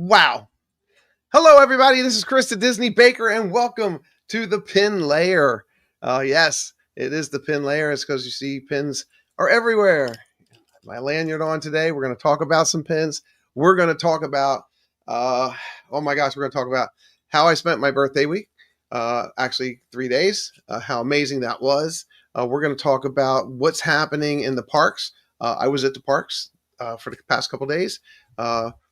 Wow. Hello, everybody. This is Chris the Disney Baker, and welcome to the Pin Layer. Yes, it is the Pin Layer. It's because you see pins are everywhere. My lanyard on today. We're going to talk about some pins. We're going to talk about, oh my gosh, we're going to talk about how I spent my birthday week. Actually, 3 days, how amazing that was. We're going to talk about what's happening in the parks. I was at the parks for the past couple days.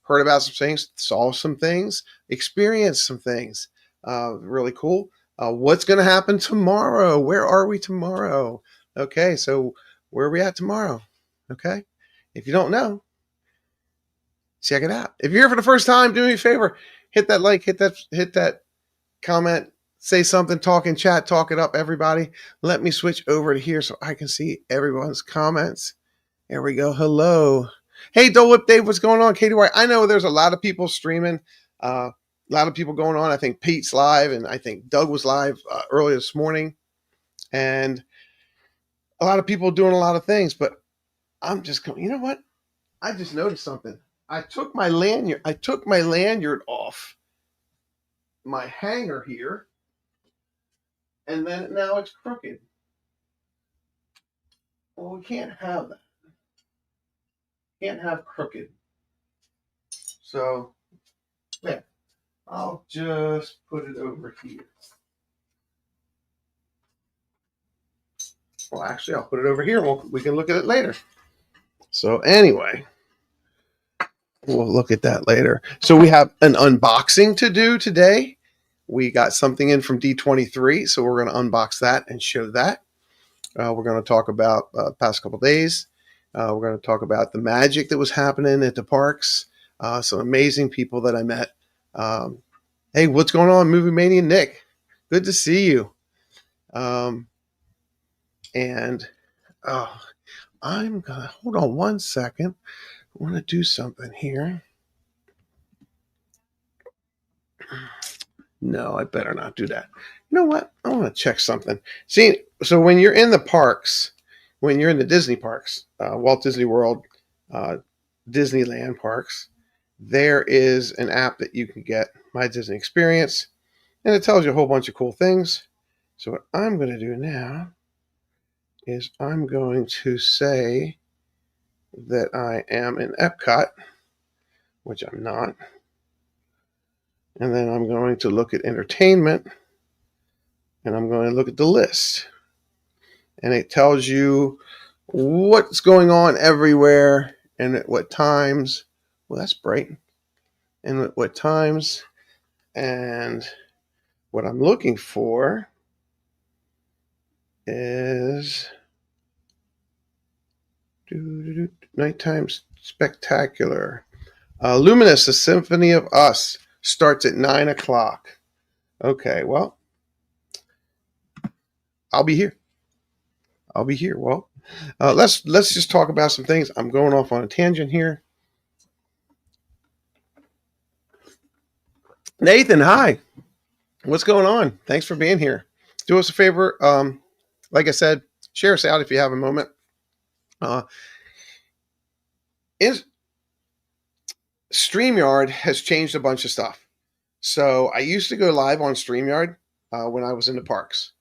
Heard about some things, saw some things, experienced some things. Really cool. What's going to happen tomorrow? Where are we tomorrow? Okay, so where are we at tomorrow? Okay, if you don't know, check it out. If you're here for the first time, do me a favor, hit that like, hit that comment, say something, talk in chat, talk it up, everybody. Let me switch over to here so I can see everyone's comments. There we go. Hello. Hey, Dole Whip Dave, what's going on? Katie White. I know there's a lot of people streaming, a lot of people going on. I think Pete's live, and I think Doug was live early this morning, and a lot of people doing a lot of things. But I'm just going. You know what? I just noticed something. I took my lanyard off my hanger here, and then now it's crooked. Well, we can't have that. Can't have crooked. So, yeah, I'll just put it over here. Well, actually, I'll put it over here. We can look at it later. So anyway, we'll look at that later. So we have an unboxing to do today. We got something in from D23, so we're going to unbox that and show that. We're going to talk about the past couple days. We're going to talk about the magic that was happening at the parks. Some amazing people that I met. Hey, what's going on, Movie Mania Nick? Good to see you. I'm going to hold on one second. I want to do something here. No, I better not do that. You know what? I want to check something. See, so when you're in the parks, when you're in the Disney parks, Walt Disney World, Disneyland parks, there is an app that you can get, My Disney Experience, and it tells you a whole bunch of cool things. So what I'm going to do now is I'm going to say that I am in Epcot, which I'm not. And then I'm going to look at entertainment, and I'm going to look at the list. And it tells you what's going on everywhere and at what times. Well, that's bright. And at what times. And what I'm looking for is Nighttime Spectacular. Luminous, The Symphony of Us starts at 9 o'clock. Okay, well, I'll be here. Well, let's just talk about some things. I'm going off on a tangent here. Nathan, hi. What's going on? Thanks for being here. Do us a favor. Like I said, share us out if you have a moment. StreamYard has changed a bunch of stuff. So I used to go live on StreamYard when I was in the parks.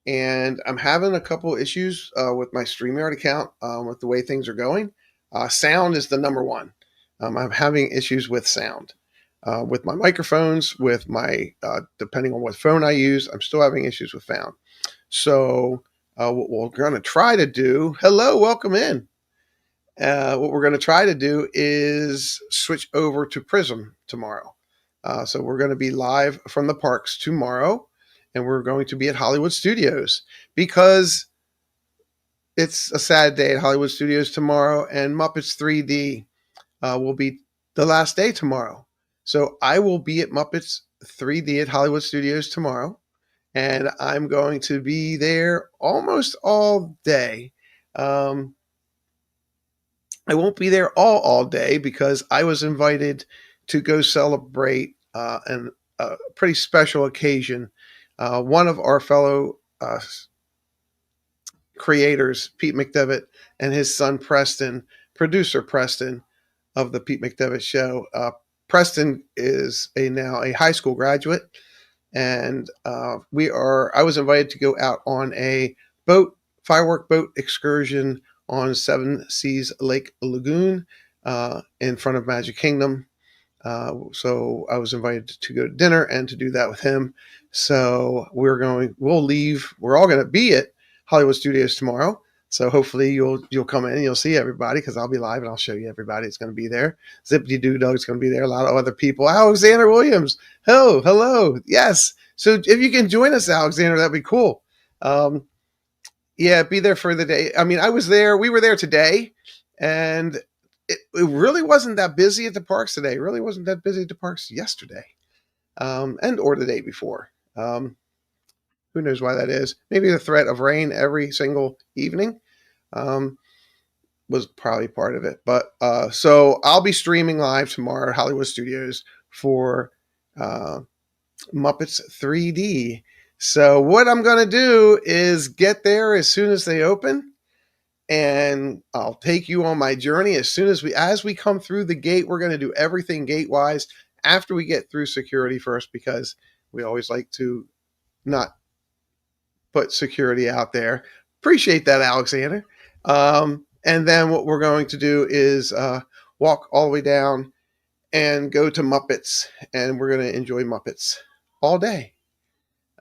And I'm having a couple issues with my StreamYard account with the way things are going. Sound is the number one. I'm having issues with sound. With my microphones, with my, depending on what phone I use, I'm still having issues with sound. So what we're going to try to do, hello, welcome in. What we're going to try to do is switch over to Prism tomorrow. So we're going to be live from the parks tomorrow, and we're going to be at Hollywood Studios because it's a sad day at Hollywood Studios tomorrow, and Muppets 3D will be the last day tomorrow. So I will be at Muppets 3D at Hollywood Studios tomorrow, and I'm going to be there almost all day. I won't be there all day because I was invited to go celebrate a pretty special occasion. One of our fellow creators, Pete McDevitt, and his son Preston, producer Preston of the Pete McDevitt Show, Preston is now a high school graduate, and I was invited to go out on a firework boat excursion on Seven Seas Lake Lagoon in front of Magic Kingdom. So I was invited to go to dinner and to do that with him. So we'll leave. We're all going to be at Hollywood Studios tomorrow. So hopefully you'll come in and you'll see everybody, because I'll be live and I'll show you everybody that's going to be there. Zippity Doo Dog's going to be there. A lot of other people. Alexander Williams. Hello. Yes. So if you can join us, Alexander, that'd be cool. Yeah, be there for the day. I mean, I was there. We were there today, and it really wasn't that busy at the parks today. It really wasn't that busy at the parks yesterday, or the day before. Who knows why that is? Maybe the threat of rain every single evening was probably part of it. But so I'll be streaming live tomorrow at Hollywood Studios for Muppets 3D. So what I'm going to do is get there as soon as they open, and I'll take you on my journey as we come through the gate. We're going to do everything gate wise after we get through security first, because we always like to not put security out there. Appreciate that, Alexander. And then what we're going to do is walk all the way down and go to Muppets, and we're going to enjoy Muppets all day.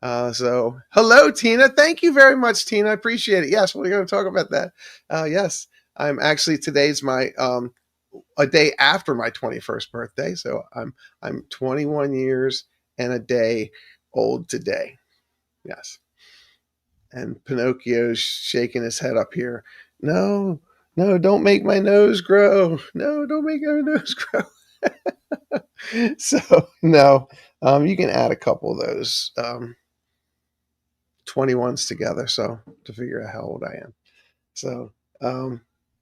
So hello, Tina. Thank you very much, Tina. I appreciate it. Yes, we're going to talk about that. Yes, today's my a day after my 21st birthday. So I'm 21 years and a day old today. Yes. And Pinocchio's shaking his head up here. No, don't make my nose grow. No, don't make my nose grow. So no, you can add a couple of those 21s together, so to figure out how old I am. So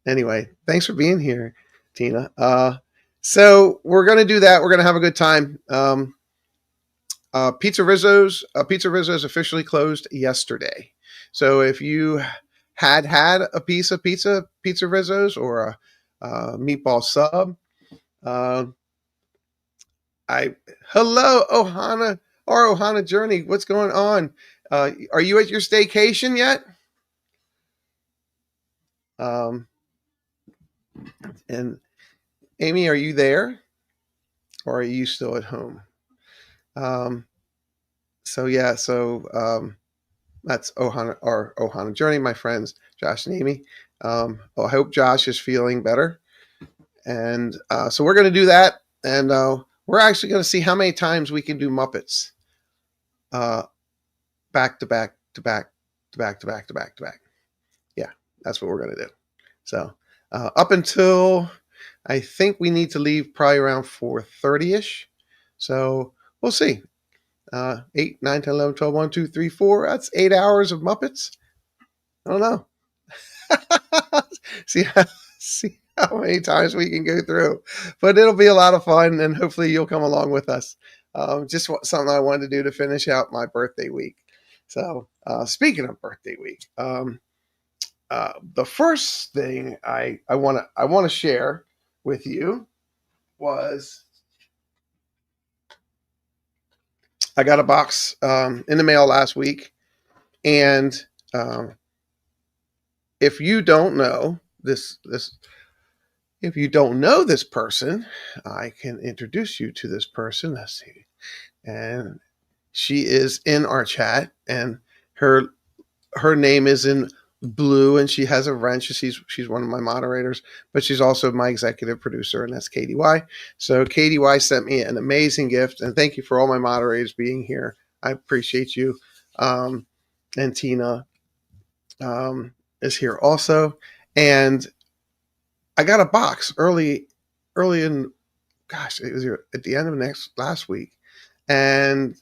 anyway, thanks for being here, Tina. So we're gonna do that. We're gonna have a good time. Pizza Rizzo's officially closed yesterday. So if you had a piece of Pizza Rizzo's or a meatball sub, hello, Ohana, our Ohana Journey. What's going on? Are you at your staycation yet? And Amy, are you there, or are you still at home? That's our Ohana Journey, my friends, Josh and Amy. I hope Josh is feeling better. And so we're going to do that. And we're actually going to see how many times we can do Muppets back to back to back to back to back to back to back. Yeah, that's what we're going to do. So up until I think we need to leave probably around 4:30ish. So we'll see. 8, 9, 10, 11, 12, 1, 2, 3, 4. That's 8 hours of Muppets. I don't know. see how many times we can go through. But it'll be a lot of fun, and hopefully you'll come along with us. Just something I wanted to do to finish out my birthday week. So speaking of birthday week, the first thing I want to share with you was I got a box in the mail last week, and if you don't know this person, I can introduce you to this person. Let's see, and she is in our chat, and her name is in blue, and she has a wrench. She's one of my moderators, but she's also my executive producer, and that's Katie Y. So Katie Y sent me an amazing gift, and thank you for all my moderators being here. I appreciate you. And Tina is here also, and I got a box early in, gosh, it was at the end of last week, and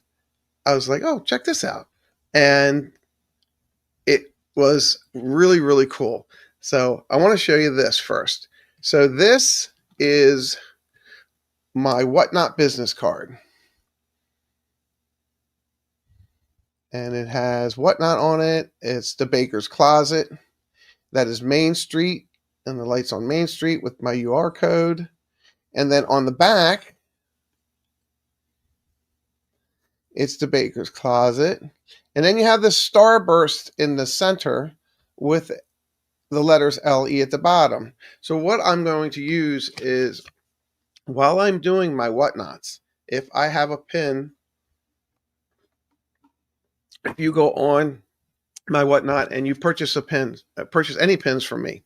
I was like, oh, check this out, and it was really, really cool. So I want to show you this first. So this is my Whatnot business card. And it has Whatnot on it. It's the Baker's Closet. That is Main Street, and the lights on Main Street with my UR code. And then on the back, It's the baker's closet. And then you have the starburst in the center with the letters LE at the bottom. So what I'm going to use is, while I'm doing my whatnots, if I have a pin, if you go on my whatnot and you purchase purchase any pins from me,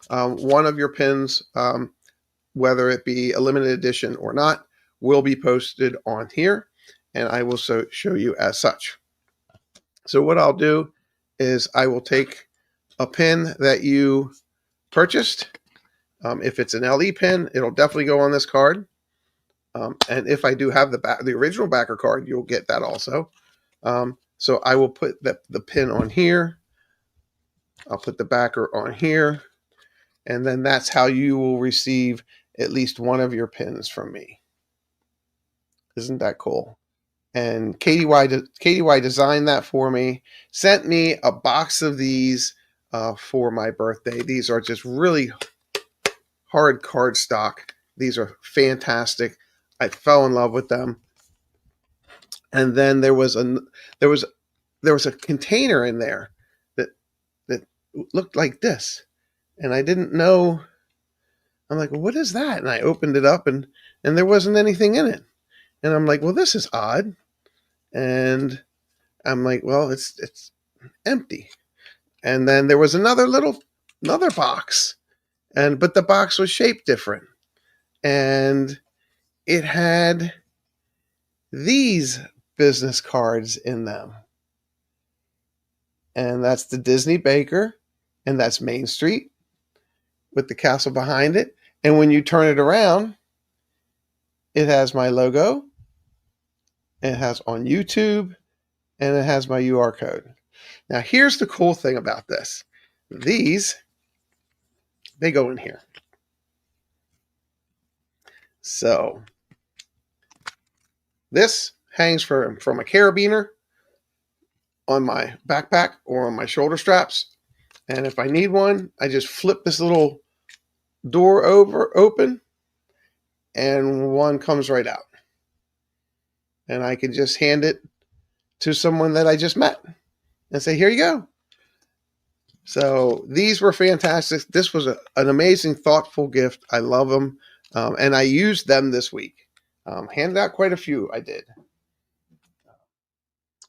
one of your pins, whether it be a limited edition or not, will be posted on here, and I will show you as such. So what I'll do is I will take a pin that you purchased. If it's an LE pin, it'll definitely go on this card. And if I do have the original backer card, you'll get that also. So I will put the pin on here. I'll put the backer on here. And then that's how you will receive at least one of your pins from me. Isn't that cool? And Katie Y designed that for me, sent me a box of these for my birthday. These are just really hard cardstock. These are fantastic. I fell in love with them. And then there was a container in there that looked like this, and I didn't know. I'm like, well, what is that? And I opened it up, and there wasn't anything in it. And I'm like, well, this is odd. And I'm like, well, it's empty. And then there was another box, but the box was shaped different, and it had these business cards in them. And that's the Disney Baker, and that's Main Street with the castle behind it. And when you turn it around, it has my logo, and it has on YouTube, and it has my UR code. Now, here's the cool thing about this. These, they go in here. So this hangs from a carabiner on my backpack or on my shoulder straps. And if I need one, I just flip this little door open, and one comes right out. And I can just hand it to someone that I just met and say, here you go. So these were fantastic. This was an amazing, thoughtful gift. I love them. And I used them this week. Handed out quite a few, I did.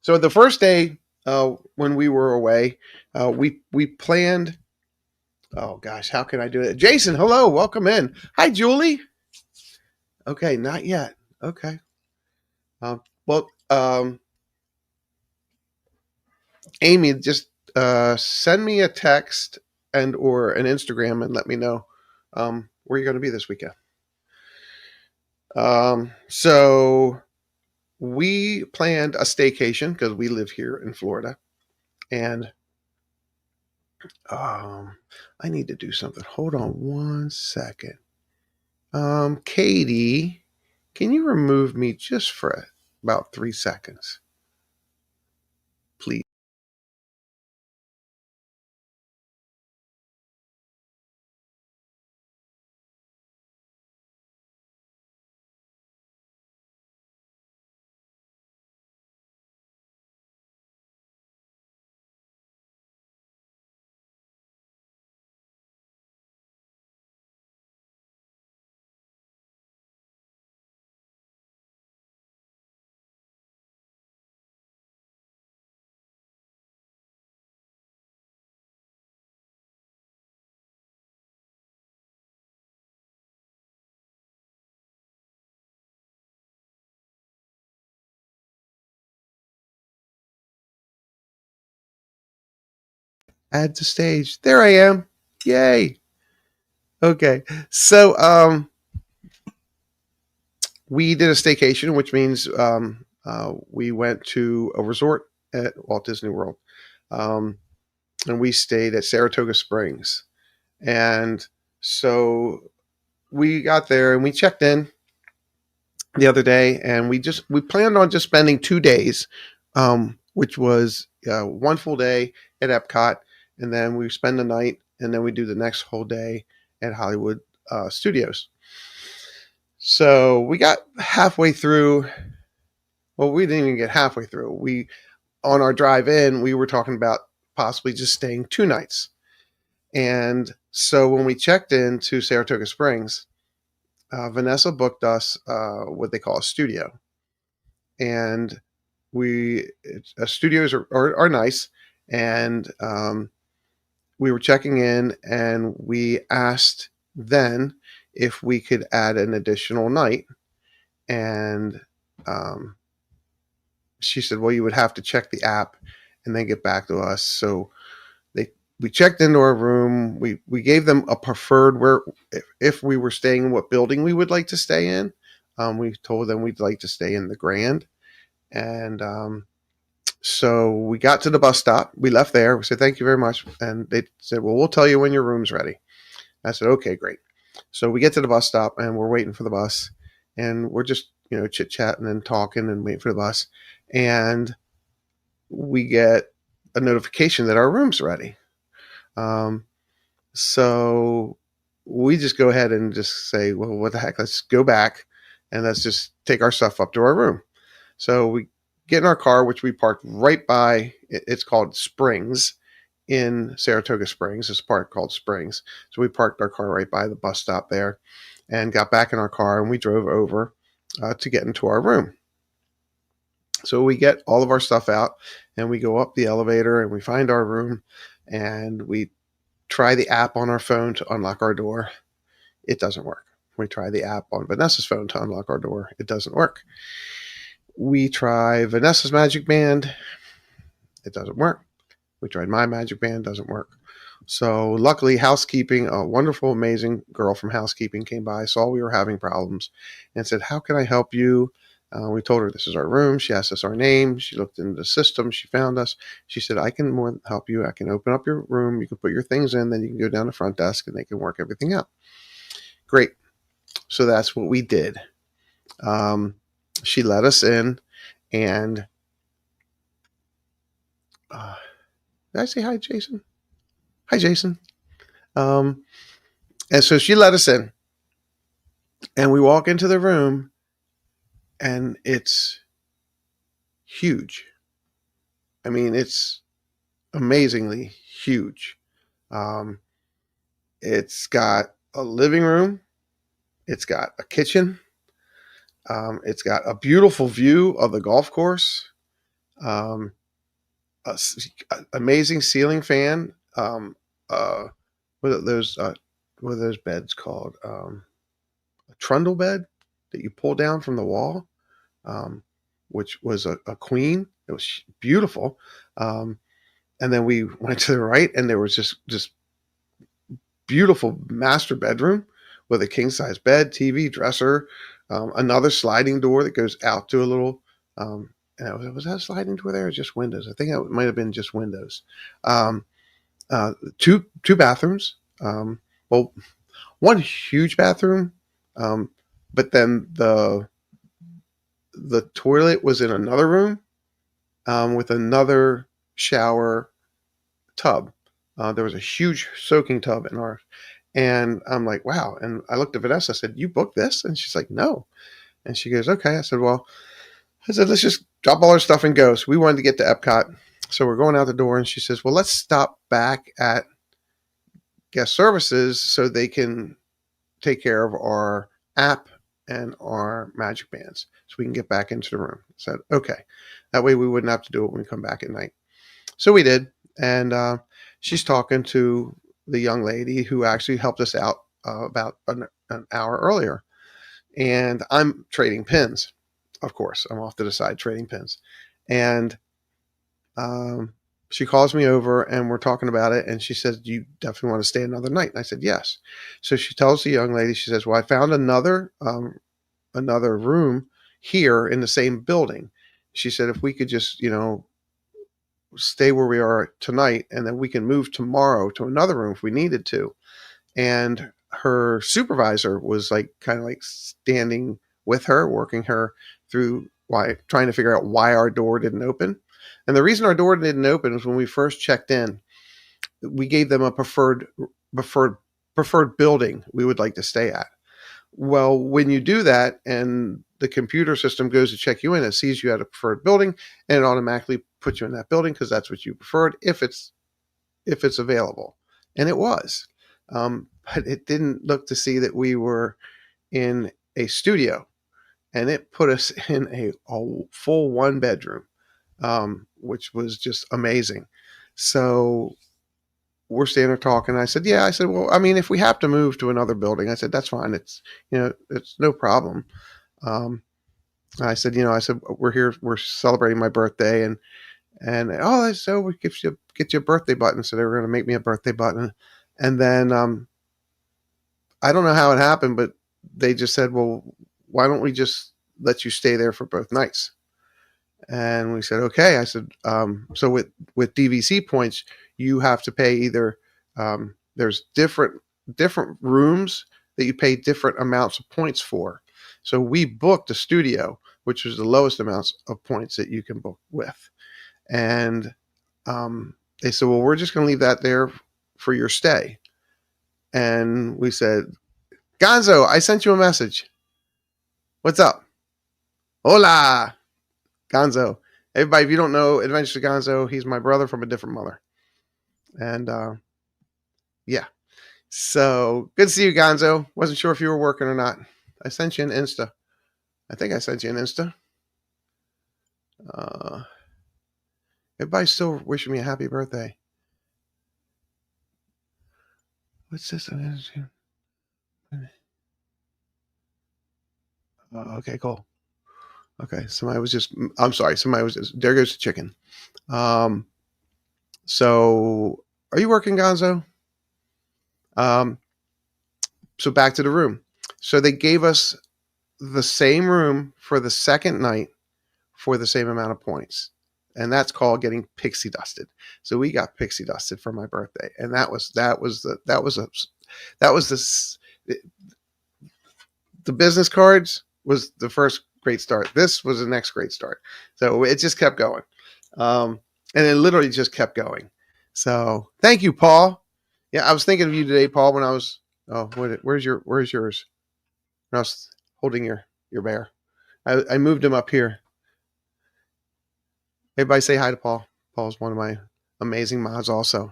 So the first day when we were away, we planned. Oh gosh, how can I do it? Jason, hello, welcome in. Hi, Julie. Okay, not yet. Okay. Well, Amy, just send me a text and or an Instagram and let me know where you're going to be this weekend. So we planned a staycation because we live here in Florida, and I need to do something. Hold on one second. Katie, can you remove me just for about 3 seconds, please? Add to stage. There I am. Yay. Okay. So we did a staycation, which means we went to a resort at Walt Disney World. And we stayed at Saratoga Springs. And so we got there and we checked in the other day, and we planned on just spending 2 days, which was one full day at Epcot, and then we spend the night, and then we do the next whole day at Hollywood Studios. So we got halfway through. Well, we didn't even get halfway through. On our drive in, we were talking about possibly just staying 2 nights. And so when we checked into Saratoga Springs, Vanessa booked us what they call a studio. And studios are nice. And we were checking in, and we asked then if we could add an additional night. And she said, well, you would have to check the app and then get back to us. So we checked into our room. We gave them a preferred where if we were staying in what building we would like to stay in. We told them we'd like to stay in the Grand. And so we got to the bus stop. We left there. We said, thank you very much. And they said, well, we'll tell you when your room's ready. I said, okay, great. So we get to the bus stop and we're waiting for the bus. And we're just, chit-chatting and talking and waiting for the bus. And we get a notification that our room's ready. So we just go ahead and just say, well, what the heck? Let's go back and let's just take our stuff up to our room. So we get in our car, which we parked right by, it's called Springs in Saratoga Springs. It's a park called Springs. So we parked our car right by the bus stop there and got back in our car, and we drove over to get into our room. So we get all of our stuff out and we go up the elevator and we find our room, and we try the app on our phone to unlock our door. It doesn't work. We try the app on Vanessa's phone to unlock our door. It doesn't work. We try Vanessa's Magic Band. It doesn't work. We tried my Magic Band. Doesn't work. So luckily, housekeeping, a wonderful, amazing girl from housekeeping came by, saw we were having problems, and said, how can I help you? We told her this is our room. She asked us our name. She looked into the system. She found us. She said, I can more help you. I can open up your room. You can put your things in. Then you can go down the front desk and they can work everything out. Great. So that's what we did. She let us in, and did I say hi, Jason? Hi, Jason. And so she let us in, and we walk into the room, and it's huge. I mean, it's amazingly huge. It's got a living room. It's got a kitchen. It's got a beautiful view of the golf course. Amazing ceiling fan. What are those beds called? A trundle bed that you pull down from the wall, which was a queen. It was beautiful. And then we went to the right, and there was just beautiful master bedroom with a king size bed, TV, dresser, another sliding door that goes out to a little. Was that a sliding door there, or just windows? I think it might have been just windows. Two bathrooms. Well, one huge bathroom, but then the toilet was in another room with another shower tub. There was a huge soaking tub in ours. And I'm like, wow. And I looked at Vanessa. I said, you booked this? And she's like, no. And she goes, okay. I said, let's just drop all our stuff and go. So we wanted to get to Epcot. So we're going out the door, and she says, well, let's stop back at guest services so they can take care of our app and our Magic Bands so we can get back into the room. I said, okay. That way we wouldn't have to do it when we come back at night. So we did. And she's talking to the young lady who actually helped us out about an hour earlier. And I'm trading pins. Of course, I'm off to the side trading pins. And she calls me over, and we're talking about it. And she says, do you definitely want to stay another night? And I said, yes. So she tells the young lady, she says, well, I found another room here in the same building. She said, if we could just, stay where we are tonight, and then we can move tomorrow to another room if we needed to. And her supervisor was kind of standing with her, working her through trying to figure out why our door didn't open. And the reason our door didn't open was when we first checked in, we gave them a preferred building we would like to stay at. Well, when you do that and the computer system goes to check you in, it sees you at a preferred building and it automatically puts you in that building because that's what you preferred if it's available. And it was. But it didn't look to see that we were in a studio, and it put us in a full one bedroom, which was just amazing. So we're standing there talking. I said, yeah, I said, well, I mean, if we have to move to another building, I said, that's fine. It's no problem. Um, I said, we're here, we're celebrating my birthday, and oh, so we get you a birthday button. So they were going to make me a birthday button, and then I don't know how it happened, but they just said, well, why don't we just let you stay there for both nights? And we said, okay. I said, so with DVC points, you have to pay either, there's different rooms that you pay different amounts of points for. So we booked a studio, which was the lowest amounts of points that you can book with. And they said, well, we're just going to leave that there for your stay. And we said, Gonzo, I sent you a message. What's up? Hola, Gonzo. Everybody, if you don't know Adventures of Gonzo, he's my brother from a different mother. And yeah. So good to see you, Gonzo. Wasn't sure if you were working or not. I sent you an Insta. I think I sent you an Insta. Uh, Everybody's still wishing me a happy birthday. What's this? Okay, cool. Okay, I'm sorry, there goes the chicken. Um, so are you working, Gonzo? Um, so back to the room. So they gave us the same room for the second night for the same amount of points. And that's called getting pixie dusted. So we got pixie dusted for my birthday. And that was the business cards was the first great start. This was the next great start. So it just kept going. And it literally just kept going. So thank you, Paul. Yeah, I was thinking of you today, Paul, when I was, oh, where's yours? When I was holding your bear. I moved him up here. Everybody say hi to Paul. Paul's one of my amazing mods also.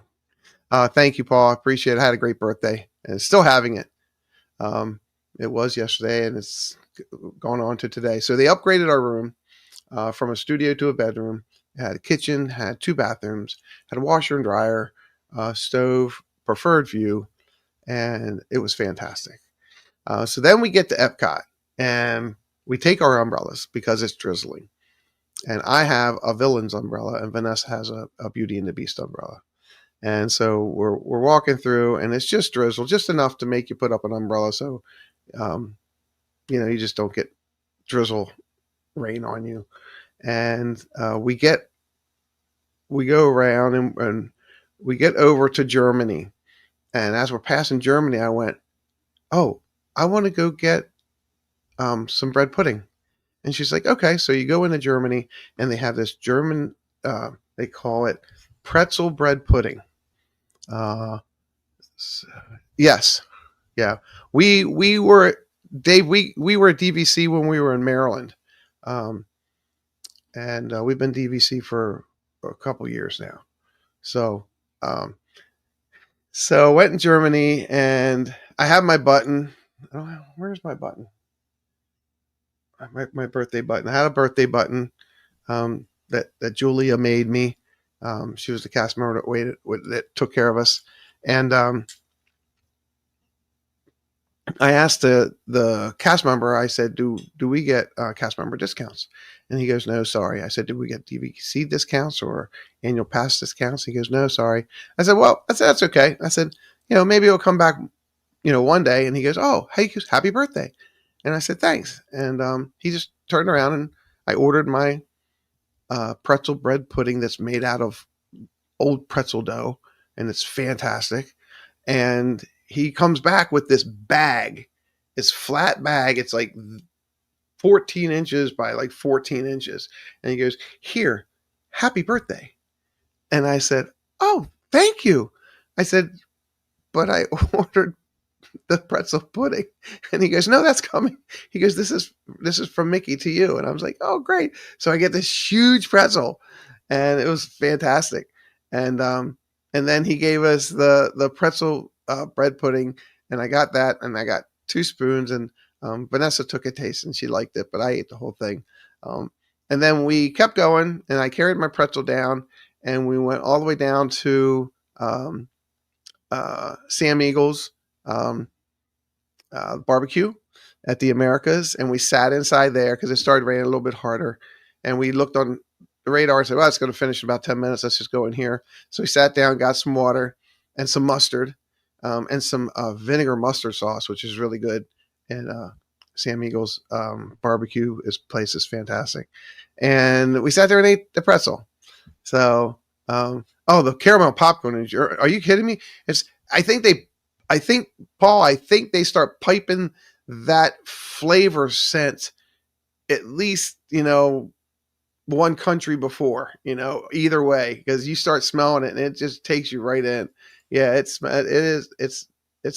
Thank you, Paul. I appreciate it. I had a great birthday and still having it. It was yesterday and it's gone on to today. So they upgraded our room from a studio to a bedroom. It had a kitchen, had 2 bathrooms, had a washer and dryer, stove, preferred view, and it was fantastic. So then we get to Epcot and we take our umbrellas because it's drizzling. And I have a Villains umbrella and Vanessa has a Beauty and the Beast umbrella. And so we're walking through and it's just drizzle, just enough to make you put up an umbrella. So, you just don't get drizzle rain on you. And we go around and we get over to Germany. And as we're passing Germany, I went, oh, I want to go get some bread pudding. And she's like, okay. So you go into Germany and they have this German, they call it pretzel bread pudding. Yes. Yeah. We were, Dave, we were at DVC when we were in Maryland. And we've been DVC for a couple years now. So, so I went in Germany and I have my button. Oh, where's my button? My birthday button. I had a birthday button that Julia made me. She was the cast member that took care of us, and I asked the cast member. I said, "Do we get cast member discounts?" And he goes, "No, sorry." I said, "Do we get DVC discounts or annual pass discounts?" He goes, "No, sorry." I said, "Well, that's okay." I said, maybe it'll come back, one day." And he goes, "Oh, hey, happy birthday." And I said, "Thanks." And he just turned around and I ordered my pretzel bread pudding that's made out of old pretzel dough, and it's fantastic. And he comes back with this bag, this flat bag. It's like 14 inches by like 14 inches. And he goes, "Here, happy birthday." And I said, "Oh, thank you." I said, "But I ordered the pretzel pudding. And he goes, no, that's coming. He goes, this is from Mickey to you. And I was like, oh, great. So I get this huge pretzel, and it was fantastic. And then he gave us the pretzel bread pudding, and I got that, and I got 2 spoons, and Vanessa took a taste and she liked it, but I ate the whole thing. And then we kept going, and I carried my pretzel down, and we went all the way down to Sam Eagle's um, barbecue at the Americas, and we sat inside there because it started raining a little bit harder. And we looked on the radar and said, well, it's going to finish in about 10 minutes. Let's just go in here. So we sat down, got some water and some mustard and some vinegar mustard sauce, which is really good. And Sam Eagle's barbecue place is fantastic. And we sat there and ate the pretzel. So, the caramel popcorn. Are you kidding me? I think, Paul, they start piping that flavor scent at least, one country before, either way, because you start smelling it and it just takes you right in. Yeah, it's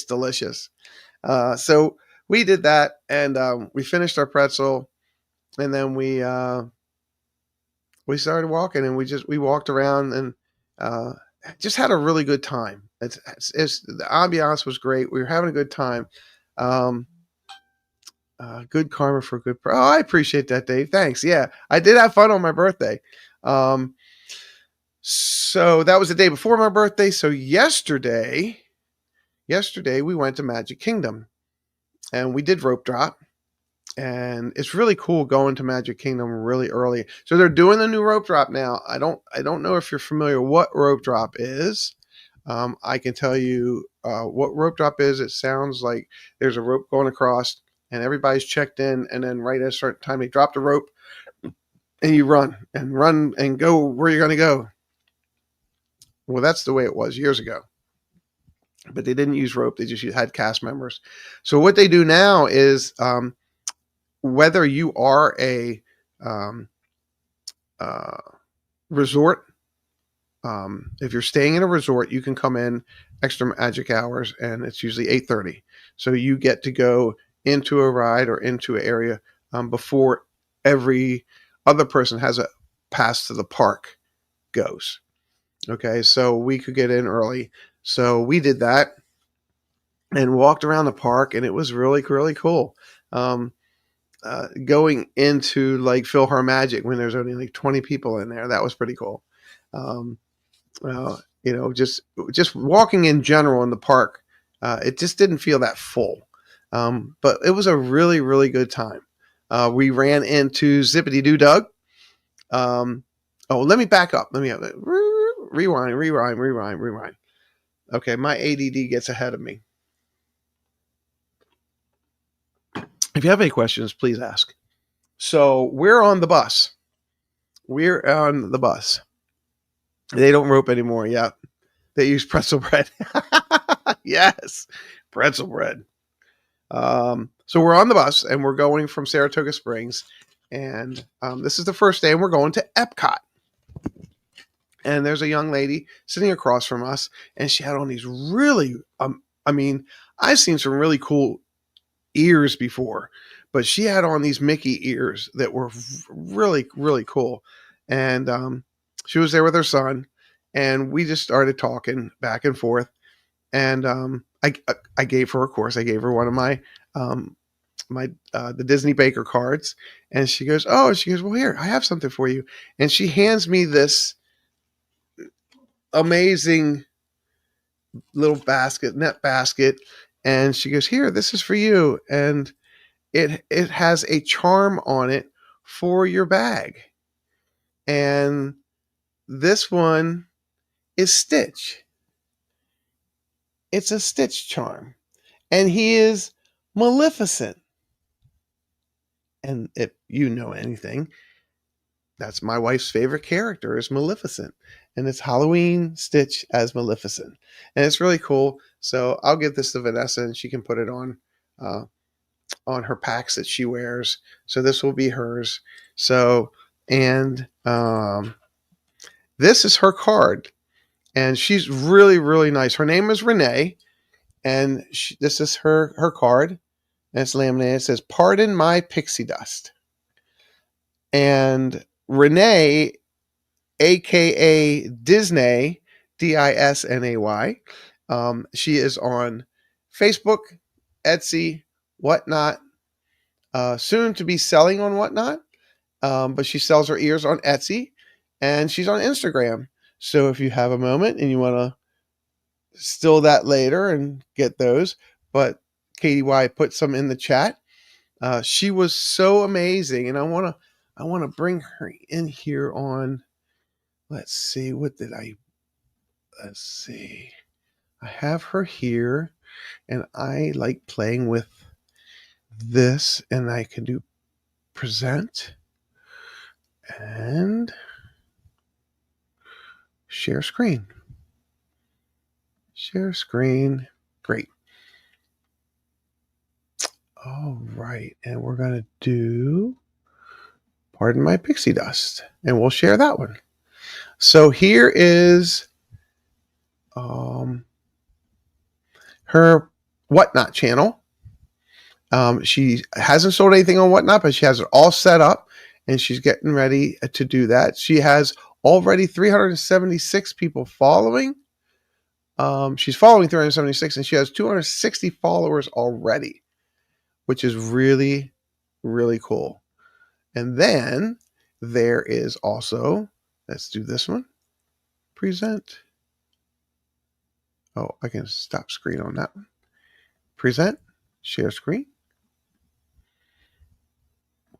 delicious. So we did that, and we finished our pretzel, and then we started walking, and we walked around, and just had a really good time. The ambiance was great. We were having a good time. Good karma for good. I appreciate that, Dave. Thanks. Yeah, I did have fun on my birthday. So that was the day before my birthday. So yesterday we went to Magic Kingdom, and we did rope drop. And it's really cool going to Magic Kingdom really early. So they're doing the new rope drop now. I don't know if you're familiar what rope drop is. I can tell you what rope drop is. It sounds like there's a rope going across, and everybody's checked in, and then right at a certain time they drop the rope, and you run and go where you're going to go. Well, that's the way it was years ago. But they didn't use rope. They just had cast members. So what they do now is whether you are a resort, if you're staying in a resort, you can come in extra magic hours, and it's usually 8:30. So you get to go into a ride or into an area before every other person has a pass to the park goes. Okay, so we could get in early. So we did that and walked around the park, and it was really, really cool. Going into like PhilharMagic when there's only like 20 people in there, that was pretty cool. Just walking in general in the park, it just didn't feel that full. But it was a really, really good time. We ran into Zippity Doo Dug. Let me back up. Let me rewind. Okay, my ADD gets ahead of me. If you have any questions, please ask. So we're on the bus. They don't rope anymore. Yeah. They use pretzel bread. Yes. Pretzel bread. So we're on the bus, and we're going from Saratoga Springs, and this is the first day, and we're going to Epcot. And there's a young lady sitting across from us, and she had on these really, I've seen some really cool ears before, but she had on these Mickey ears that were really, really cool. And she was there with her son, and we just started talking back and forth. And I gave her, of course, one of my the Disney Baker cards, and she goes, well, here, I have something for you. And she hands me this amazing little net basket, and she goes, here, this is for you. And it has a charm on it for your bag. And this one is Stitch. It's a Stitch charm. And he is Maleficent. And if you know anything, that's my wife's favorite character is Maleficent. And it's Halloween Stitch as Maleficent. And it's really cool. So I'll give this to Vanessa, and she can put it on her packs that she wears. So this will be hers. So, and this is her card. And she's really, really nice. Her name is Renee. And this is her card. And it's laminated. It says, "Pardon my pixie dust." And Renee, aka Disney, Disnay, she is on Facebook, Etsy, Whatnot, soon to be selling on Whatnot, but she sells her ears on Etsy, and she's on Instagram. So if you have a moment and you want to steal that later and get those, but Katie Y put some in the chat. She was so amazing, and I want to bring her in here on. Let's see, let's see. I have her here, and I like playing with this, and I can do present and share screen. Share screen. Great. All right, and we're going to do Pardon My Pixie Dust, and we'll share that one. So here is her Whatnot channel. She hasn't sold anything on Whatnot, but she has it all set up, and she's getting ready to do that. She has already 376 people following. She's following 376, and she has 260 followers already, which is really, really cool. And then there is also, let's do this one, present. Oh, I can stop screen on that one. Present, share screen.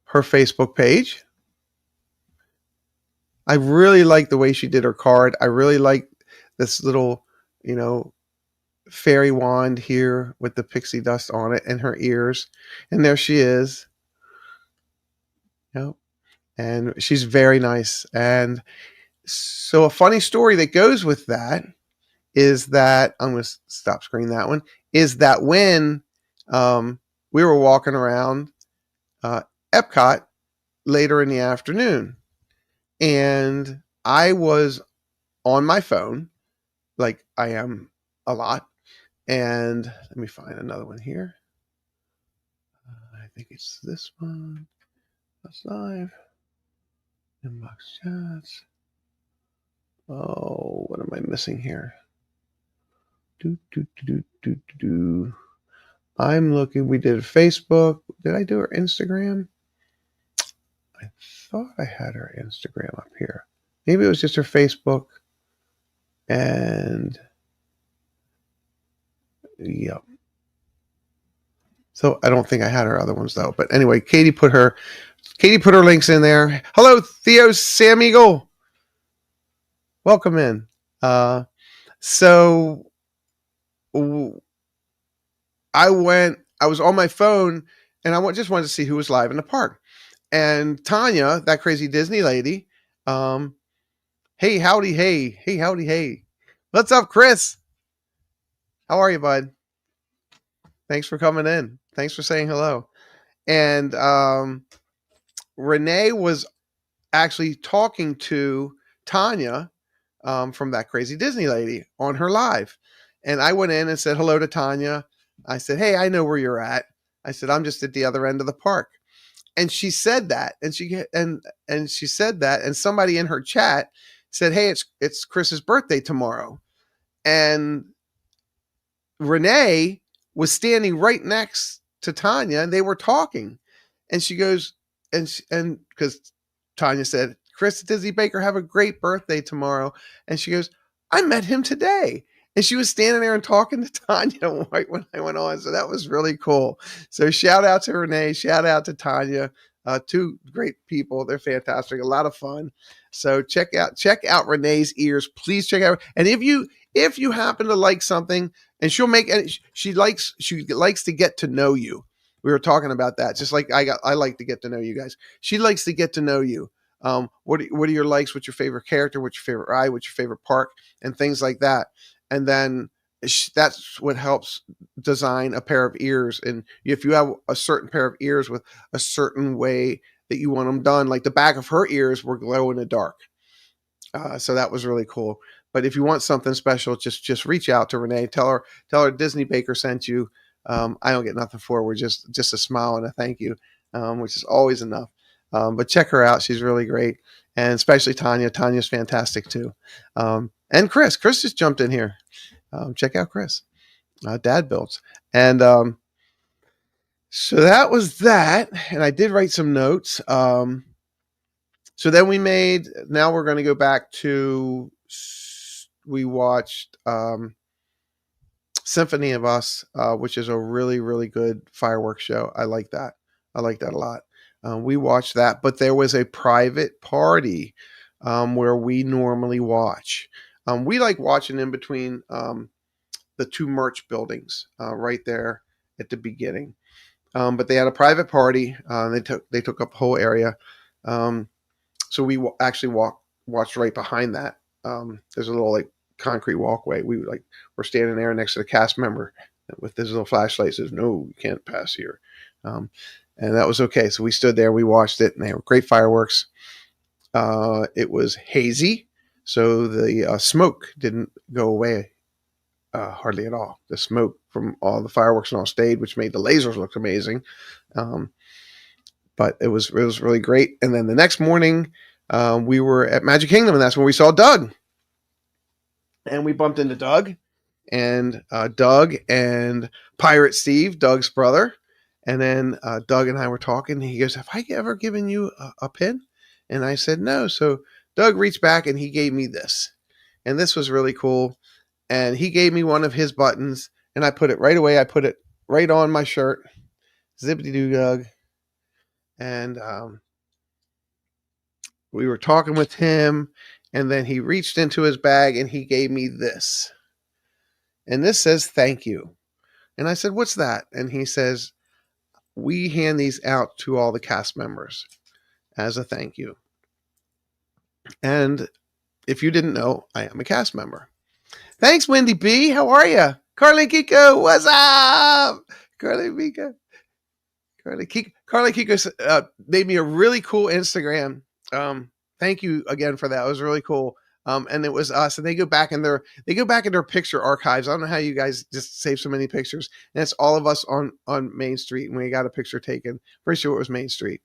Her Facebook page. I really like the way she did her card. I really like this little, fairy wand here with the pixie dust on it and her ears. And there she is. And she's very nice. And so a funny story that goes with that is that, I'm going to stop screen that one, is that when we were walking around Epcot later in the afternoon, and I was on my phone, like I am a lot, and let me find another one here. I think it's this one. That's live. Inbox chats. Oh, what am I missing here? I'm looking. We did Facebook. Did I do her Instagram? I thought I had her Instagram up here. Maybe it was just her Facebook. And yep. So I don't think I had her other ones though. But anyway, Katie put her links in there. Hello, Theo Sam Eagle. Welcome in. So I was on my phone, and I just wanted to see who was live in the park. And Tanya, that crazy Disney lady, hey, howdy, hey. Hey, howdy, hey. What's up, Chris? How are you, bud? Thanks for coming in. Thanks for saying hello. And Renee was actually talking to Tanya from that crazy Disney lady on her live. And I went in and said hello to Tanya. I said, hey, I know where you're at. I said, I'm just at the other end of the park. And she said that, and she said that, and somebody in her chat said, hey, it's Chris's birthday tomorrow. And Renee was standing right next to Tanya, and they were talking. And she goes, and because Tanya said, Chris Disney Baker, have a great birthday tomorrow. And she goes, I met him today. And she was standing there and talking to Tanya right when I went on. So that was really cool. So shout out to Renee. Shout out to Tanya. Two great people. They're fantastic. A lot of fun. So check out Renee's ears. Please check out. And if you happen to like something, and she likes to get to know you. We were talking about that. Just like I like to get to know you guys. She likes to get to know you. What are your likes? What's your favorite character? What's your favorite ride? What's your favorite park? And things like that. And then that's what helps design a pair of ears. And if you have a certain pair of ears with a certain way that you want them done, like the back of her ears were glow in the dark. So that was really cool. But if you want something special, just reach out to Renee. Tell her Disney Baker sent you. I don't get nothing for her. We're just a smile and a thank you, which is always enough. But check her out. She's really great. And especially Tanya. Tanya's fantastic too. And Chris. Chris just jumped in here. Check out Chris. Dad builds. And so that was that. And I did write some notes. So then now we're going to go back to, we watched Symphony of Us, which is a really, really good fireworks show. I like that. I like that a lot. We watched that, but there was a private party where we normally watch. We like watching in between the two merch buildings right there at the beginning. But they had a private party. They took up the whole area. So we actually watched right behind that. There's a little like concrete walkway. We're standing there next to the cast member with this little flashlight. Says, "No, you can't pass here," and that was okay. So we stood there, we watched it, and they were great fireworks. It was hazy, so the smoke didn't go away hardly at all. The smoke from all the fireworks and all stayed, which made the lasers look amazing. But it was really great. And then the next morning, we were at Magic Kingdom, and that's when we saw Doug. And we bumped into Doug and Pirate Steve, Doug's brother. And then Doug and I were talking, and he goes, "Have I ever given you a pin?" And I said, "No." So Doug reached back and he gave me this. And this was really cool. And he gave me one of his buttons, and I put it right away. I put it right on my shirt. Zippity-doo Doug. And we were talking with him, and then he reached into his bag and he gave me this. And this says, "Thank you." And I said, "What's that?" And he says, "We hand these out to all the cast members as a thank you." And if you didn't know, I am a cast member. Thanks, Wendy B. How are you? Carly Kiko, what's up? Carly Kiko. Carly Kiko made me a really cool Instagram. Thank you again for that. It was really cool. And it was us, and they go back in their picture archives. I don't know how you guys just save so many pictures. And it's all of us on Main Street, and we got a picture taken. Pretty sure it was Main Street.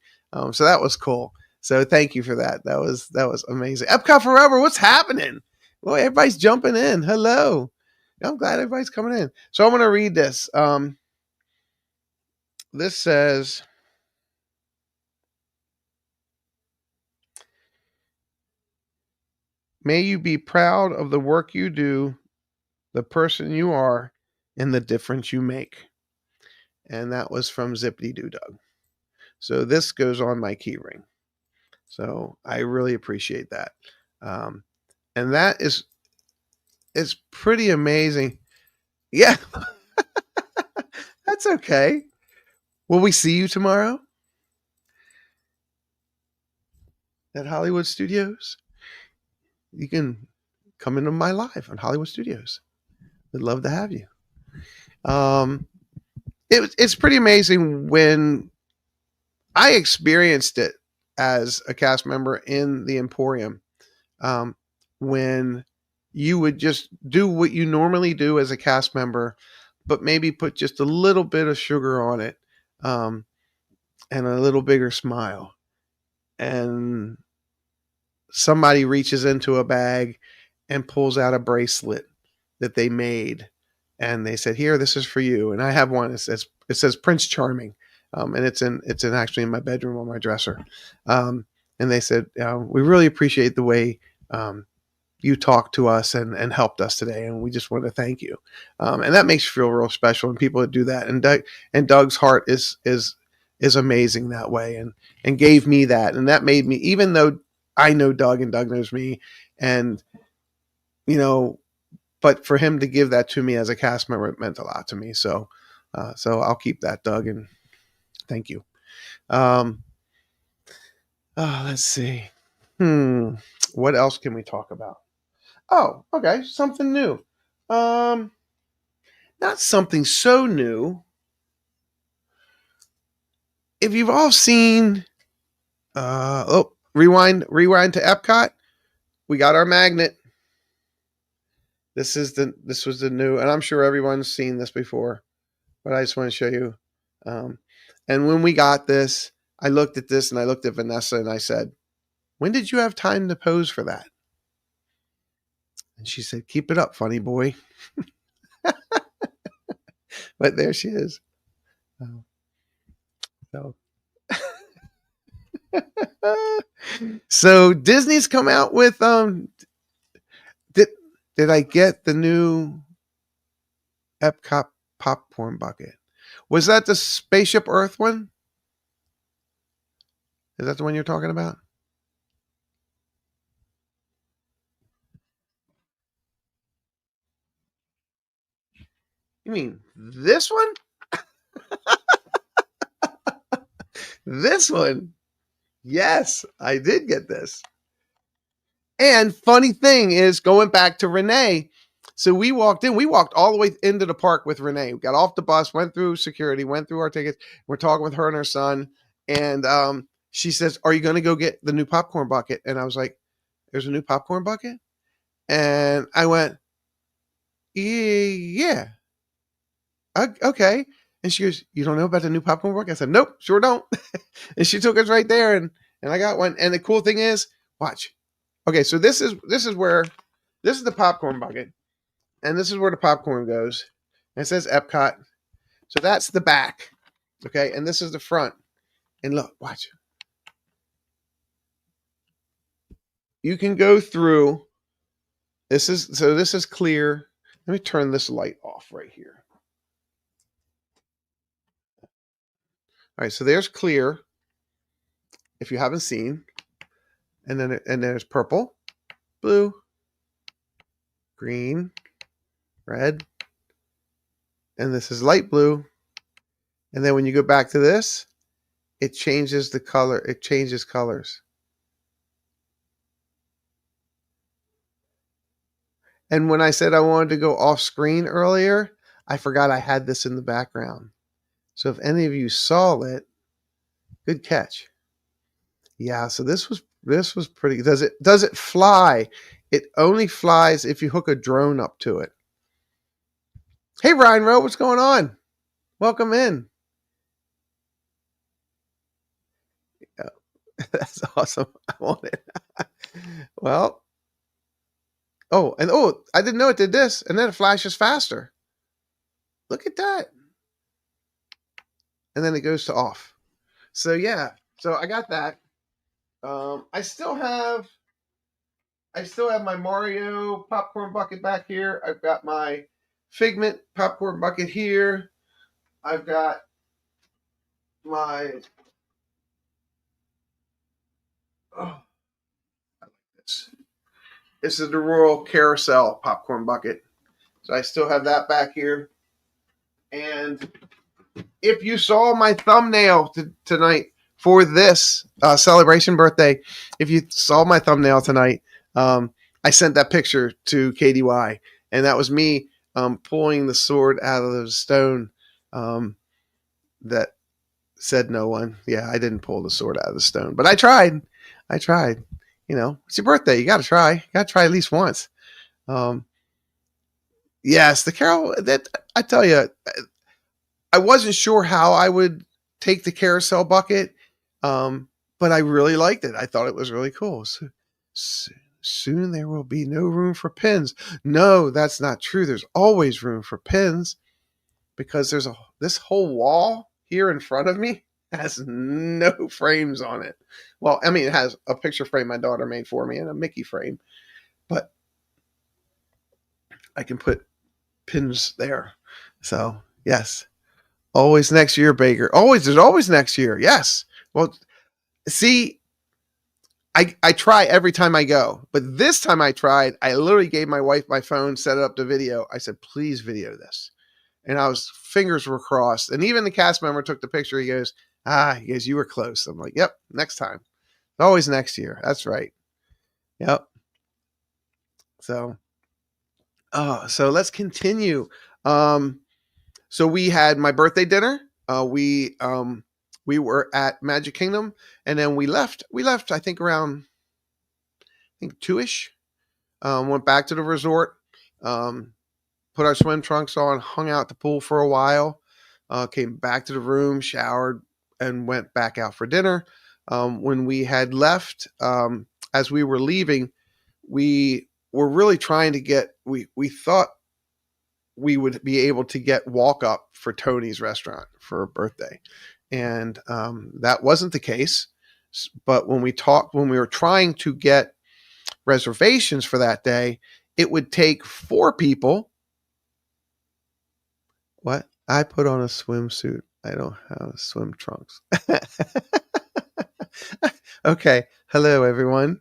So that was cool. So thank you for that. That was amazing. Epcot Forever, what's happening? Well, everybody's jumping in. Hello. I'm glad everybody's coming in. So I'm going to read this. This says, "May you be proud of the work you do, the person you are, and the difference you make." And that was from Zippity Doo Doug. So this goes on my key ring. So I really appreciate that. And that is pretty amazing. Yeah. That's okay. Will we see you tomorrow at Hollywood Studios? You can come into my live on Hollywood Studios. We'd love to have you. It's pretty amazing when I experienced it as a cast member in the Emporium. When you would just do what you normally do as a cast member, but maybe put just a little bit of sugar on it, and a little bigger smile. And somebody reaches into a bag and pulls out a bracelet that they made, and they said, "Here, this is for you." And I have one. It says Prince Charming, and it's actually in my bedroom on my dresser. And they said, "We really appreciate the way you talked to us and helped us today, and we just want to thank you." And that makes you feel real special. And people that do that, and Doug's heart is amazing that way, and gave me that, and that made me, even though I know Doug and Doug knows me, and but for him to give that to me as a cast member, it meant a lot to me. So I'll keep that, Doug, and thank you. Let's see. What else can we talk about? Oh, okay, something new. Not something so new. If you've all seen, rewind to Epcot. we got our magnet. This was the new, and I'm sure everyone's seen this before, but I just want to show you. Um, and when we got this, I looked at this and I looked at Vanessa and I said, "When did you have time to pose for that?" And she said, "Keep it up, funny boy." But there she is. So, so Disney's come out with did did I get the new Epcot popcorn bucket? Was that the Spaceship Earth one? Is that the one you're talking about? You mean this one? This one? Yes, I did get this. And funny thing is, going back to Renee, so we walked all the way into the park with Renee. We got off the bus, went through security, went through our tickets. We're talking with her and her son. And she says, "Are you going to go get the new popcorn bucket?" And I was like, "There's a new popcorn bucket?" And I went, "Yeah, okay." And she goes, "You don't know about the new popcorn bucket?" I said, "Nope, sure don't." And she took us right there, and I got one. And the cool thing is, watch. Okay, so this is the popcorn bucket, and this is where the popcorn goes. And it says Epcot. So that's the back. Okay, and this is the front. And look, watch. You can go through. This is clear. Let me turn this light off right here. All right, so there's clear. If you haven't seen, and then there's purple, blue, green, red, and this is light blue. And then when you go back to this, it changes the color. It changes colors. And when I said I wanted to go off screen earlier, I forgot I had this in the background. So if any of you saw it, good catch. Yeah, so this was pretty. Does it fly? It only flies if you hook a drone up to it. Hey Ryan Rowe, what's going on? Welcome in. Yeah, that's awesome. I want it. Well, I didn't know it did this, and then it flashes faster. Look at that. And then it goes to off. So yeah, so I got that. I still have my Mario popcorn bucket back here. I've got my Figment popcorn bucket here. I've got my I like this. This is the Royal Carousel popcorn bucket. So I still have that back here. And if you saw my thumbnail tonight for this celebration birthday, if you saw my thumbnail tonight, I sent that picture to KDY, and that was me pulling the sword out of the stone that said no one. Yeah, I didn't pull the sword out of the stone, but I tried. You know, it's your birthday. You got to try. You got to try at least once. Yes, the carol that I tell you, I wasn't sure how I would take the carousel bucket, but I really liked it. I thought it was really cool. Soon there will be no room for pins. No, that's not true. There's always room for pins because this whole wall here in front of me has no frames on it. Well, I mean, it has a picture frame my daughter made for me and a Mickey frame, but I can put pins there. So yes. Always next year, Baker. There's always next year. Yes. Well, see, I try every time I go, but this time I tried. I literally gave my wife my phone, set it up to video. I said, "Please video this," and fingers were crossed. And even the cast member took the picture. He goes, "You were close." I'm like, "Yep, next time. Always next year." That's right. Yep. So let's continue. So we had my birthday dinner. We were at Magic Kingdom, and then we left. I think around 2ish. went back to the resort, um, put our swim trunks on, hung out at the pool for a while, came back to the room, showered, and went back out for dinner. When we had left, as we were leaving, we were really trying to get, we thought we would be able to get walk up for Tony's restaurant for a birthday. And that wasn't the case. But when we were trying to get reservations for that day, it would take 4 people. What? I put on a swimsuit. I don't have swim trunks. Okay. Hello, everyone.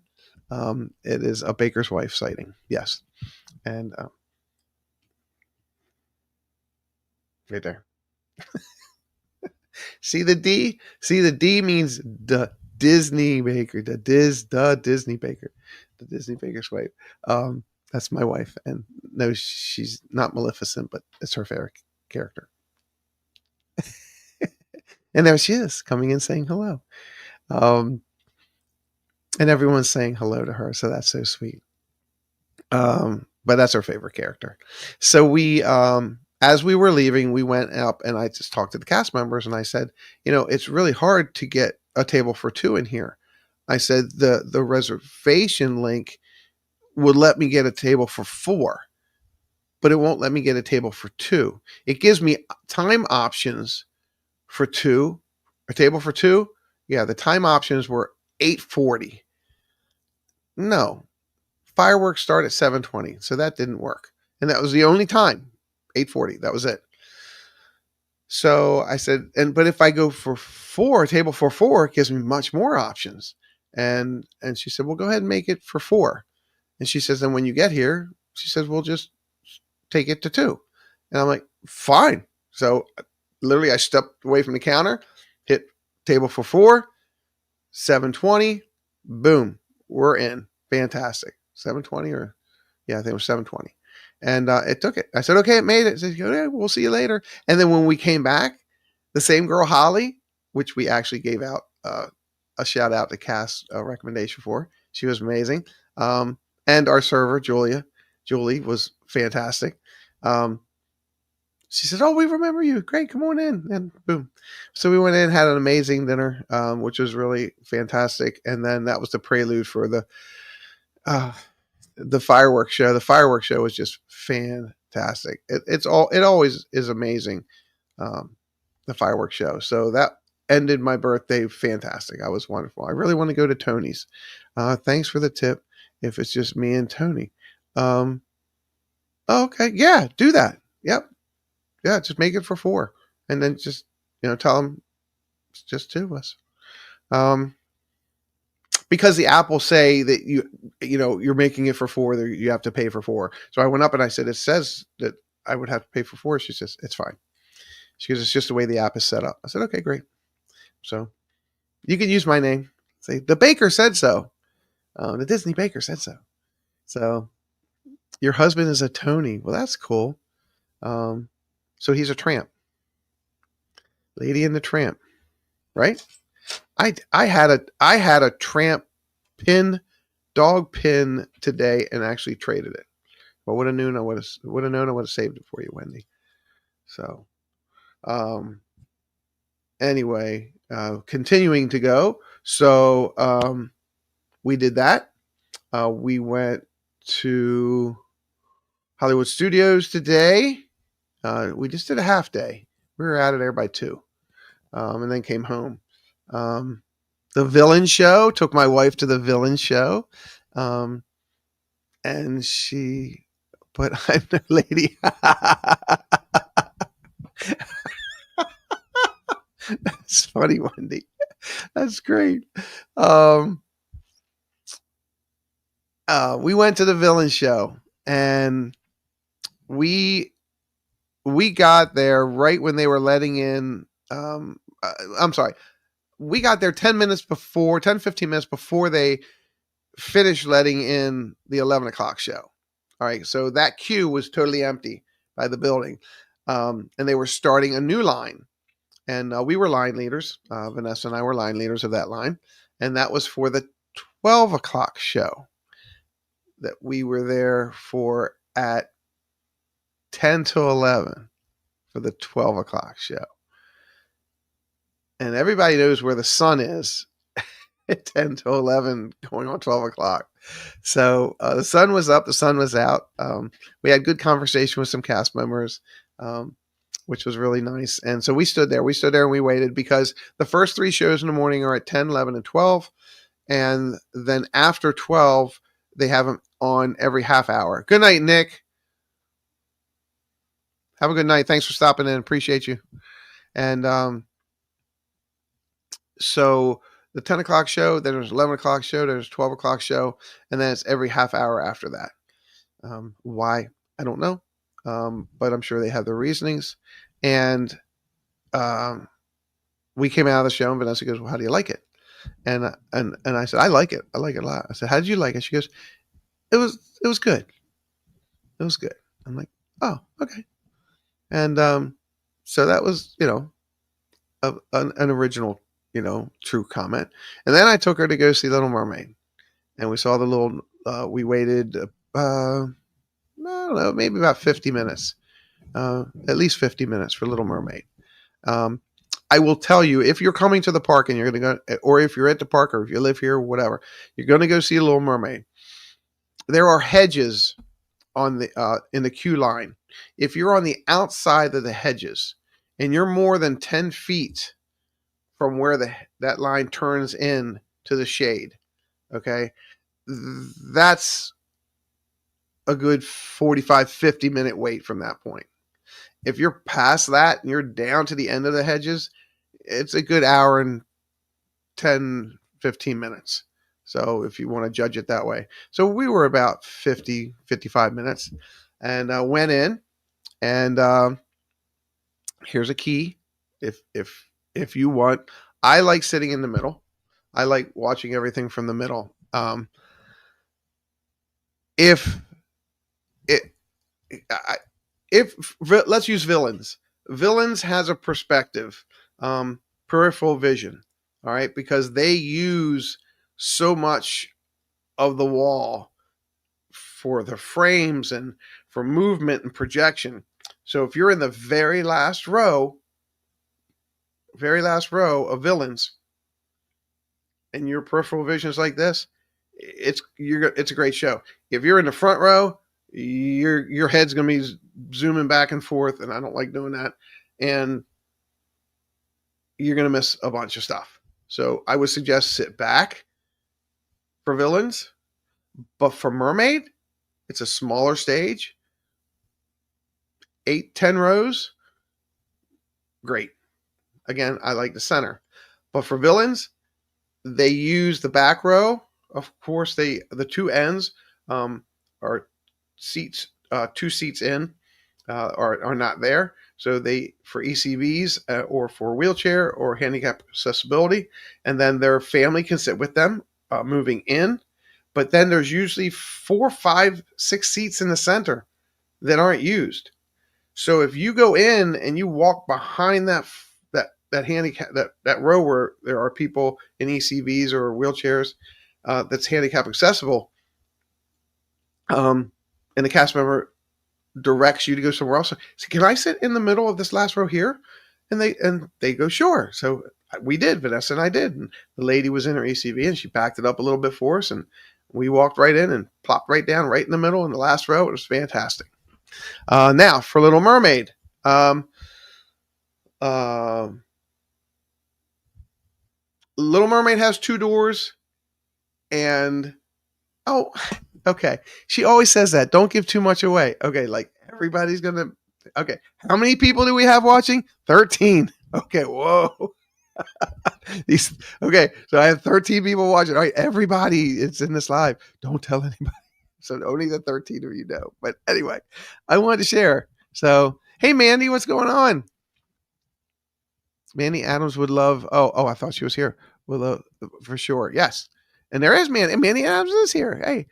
It is a baker's wife sighting. Yes. And right there. See the D? See the D means the Disney baker, the Disney baker, the Disney baker's wife. That's my wife, and no, she's not Maleficent, but it's her favorite character. And there she is, coming in saying hello. Um, and everyone's saying hello to her, so that's so sweet. But that's her favorite character. So as we were leaving, we went up and I just talked to the cast members and I said, it's really hard to get a table for 2 in here. I said, the reservation link would let me get a table for 4, but it won't let me get a table for 2. It gives me time options for 2, a table for 2. Yeah, the time options were 8:40. No, fireworks start at 7:20, so that didn't work. And that was the only time, 8:40. That was it. So I said, but if I go for 4, a table for 4, it gives me much more options. And she said, well, go ahead and make it for 4. And she says, and when you get here, she says, we'll just take it to 2. And I'm like, fine. So literally I stepped away from the counter, hit table for 4, 7:20, boom, we're in. Fantastic. 7:20 or yeah, I think it was 7:20. And it took it. I said, okay, it made it. She said, okay, we'll see you later. And then when we came back, the same girl, Holly, which we actually gave out a shout out to Cass recommendation for. She was amazing. And our server, Julie was fantastic. She said, oh, we remember you. Great, come on in. And boom. So we went in, had an amazing dinner, which was really fantastic. And then that was the prelude for the fireworks show. The fireworks show was just fantastic. It always is amazing. The fireworks show. So that ended my birthday fantastic. I was wonderful. I really want to go to Tony's. Thanks for the tip. If it's just me and Tony. Okay. Yeah, do that. Yep. Yeah, just make it for 4. And then just, tell them it's just 2 of us. Because the app will say that you're making it for 4, you have to pay for 4. So I went up and I said, it says that I would have to pay for 4. She says, it's fine. She goes, it's just the way the app is set up. I said, okay, great. So you can use my name. Say, the baker said so. The Disney baker said so. So your husband is a Tony. Well, that's cool. So he's a tramp. Lady and the Tramp, right? I had a tramp dog pin today and actually traded it. But would have known I would have saved it for you, Wendy. So anyway, continuing to go. So we did that. We went to Hollywood Studios today. We just did a half day. We were out of there by 2, and then came home. The Villain Show, took my wife to the Villain Show, and but I'm the lady. That's funny, Wendy. That's great. We went to the Villain Show, and we got there right when they were letting in. I'm sorry. We got there 10, 15 minutes before they finished letting in the 11 o'clock show. All right. So that queue was totally empty by the building. And they were starting a new line. And we were line leaders. Vanessa and I were line leaders of that line. And that was for the 12 o'clock show. that we were there for at 10 to 11 for the 12 o'clock show. And everybody knows where the sun is at 10 to 11 going on 12 o'clock. So the sun was up, the sun was out. We had good conversation with some cast members, which was really nice. And so we stood there and we waited because the first 3 shows in the morning are at 10, 11, and 12. And then after 12, they have them on every half hour. Good night, Nick. Have a good night. Thanks for stopping in. Appreciate you. And so the 10 o'clock show, then there's 11 o'clock show, there's 12 o'clock show, and then it's every half hour after that. Why? I don't know. But I'm sure they have their reasonings. And we came out of the show and Vanessa goes, well, how do you like it? And I said, I like it. I like it a lot. I said, how did you like it? She goes, it was good. It was good. I'm like, oh, okay. And so that was, an original, true comment. And then I took her to go see Little Mermaid. And we saw the little, we waited, I don't know, maybe about 50 minutes, at least 50 minutes for Little Mermaid. I will tell you, if you're coming to the park and you're going to go, or if you're at the park, or if you live here, or whatever, you're going to go see Little Mermaid. There are hedges on the in the queue line. If you're on the outside of the hedges and you're more than 10 feet from where that line turns in to the shade, okay, that's a good 45, 50 minute wait from that point. If you're past that and you're down to the end of the hedges, it's a good hour and 10, 15 minutes. So if you want to judge it that way. So we were about 50, 55 minutes and went in, and here's a key. If you want, I like sitting in the middle. I like watching everything from the middle. Let's use Villains. Villains has a perspective, peripheral vision. All right. Because they use so much of the wall for the frames and for movement and projection. So if you're in the very last row of Villains, and your peripheral vision is like this, it's a great show. If you're in the front row, your head's going to be zooming back and forth, and I don't like doing that. And you're going to miss a bunch of stuff. So I would suggest sit back for Villains, but for Mermaid, it's a smaller stage, 8, 10 rows. Great. Again, I like the center, but for Villains, they use the back row. Of course, the 2 ends are seats, 2 seats in are not there. So they, for ECVs or for wheelchair or handicap accessibility, and then their family can sit with them moving in. But then there's usually 4, 5, 6 seats in the center that aren't used. So if you go in and you walk behind that handicap, that row where there are people in ECVs or wheelchairs that's handicap accessible, and the cast member directs you to go somewhere else. So can I sit in the middle of this last row here? And they go, sure. So we did. Vanessa and I did. And the lady was in her ECV and she backed it up a little bit for us, and we walked right in and plopped right down right in the middle in the last row. It was fantastic. Now for Little Mermaid. Little Mermaid has 2 doors, and okay. She always says that. Don't give too much away. Okay, like everybody's gonna. Okay, how many people do we have watching? 13. Okay, whoa. Okay, so I have 13 people watching. All right, everybody, it's in this live. Don't tell anybody. So only the 13 of you know. But anyway, I wanted to share. So, hey, Mandy, what's going on? Mandy Adams would love. Oh, I thought she was here. Would love for sure. Yes, and there is Mandy. Mandy Adams is here. Hey,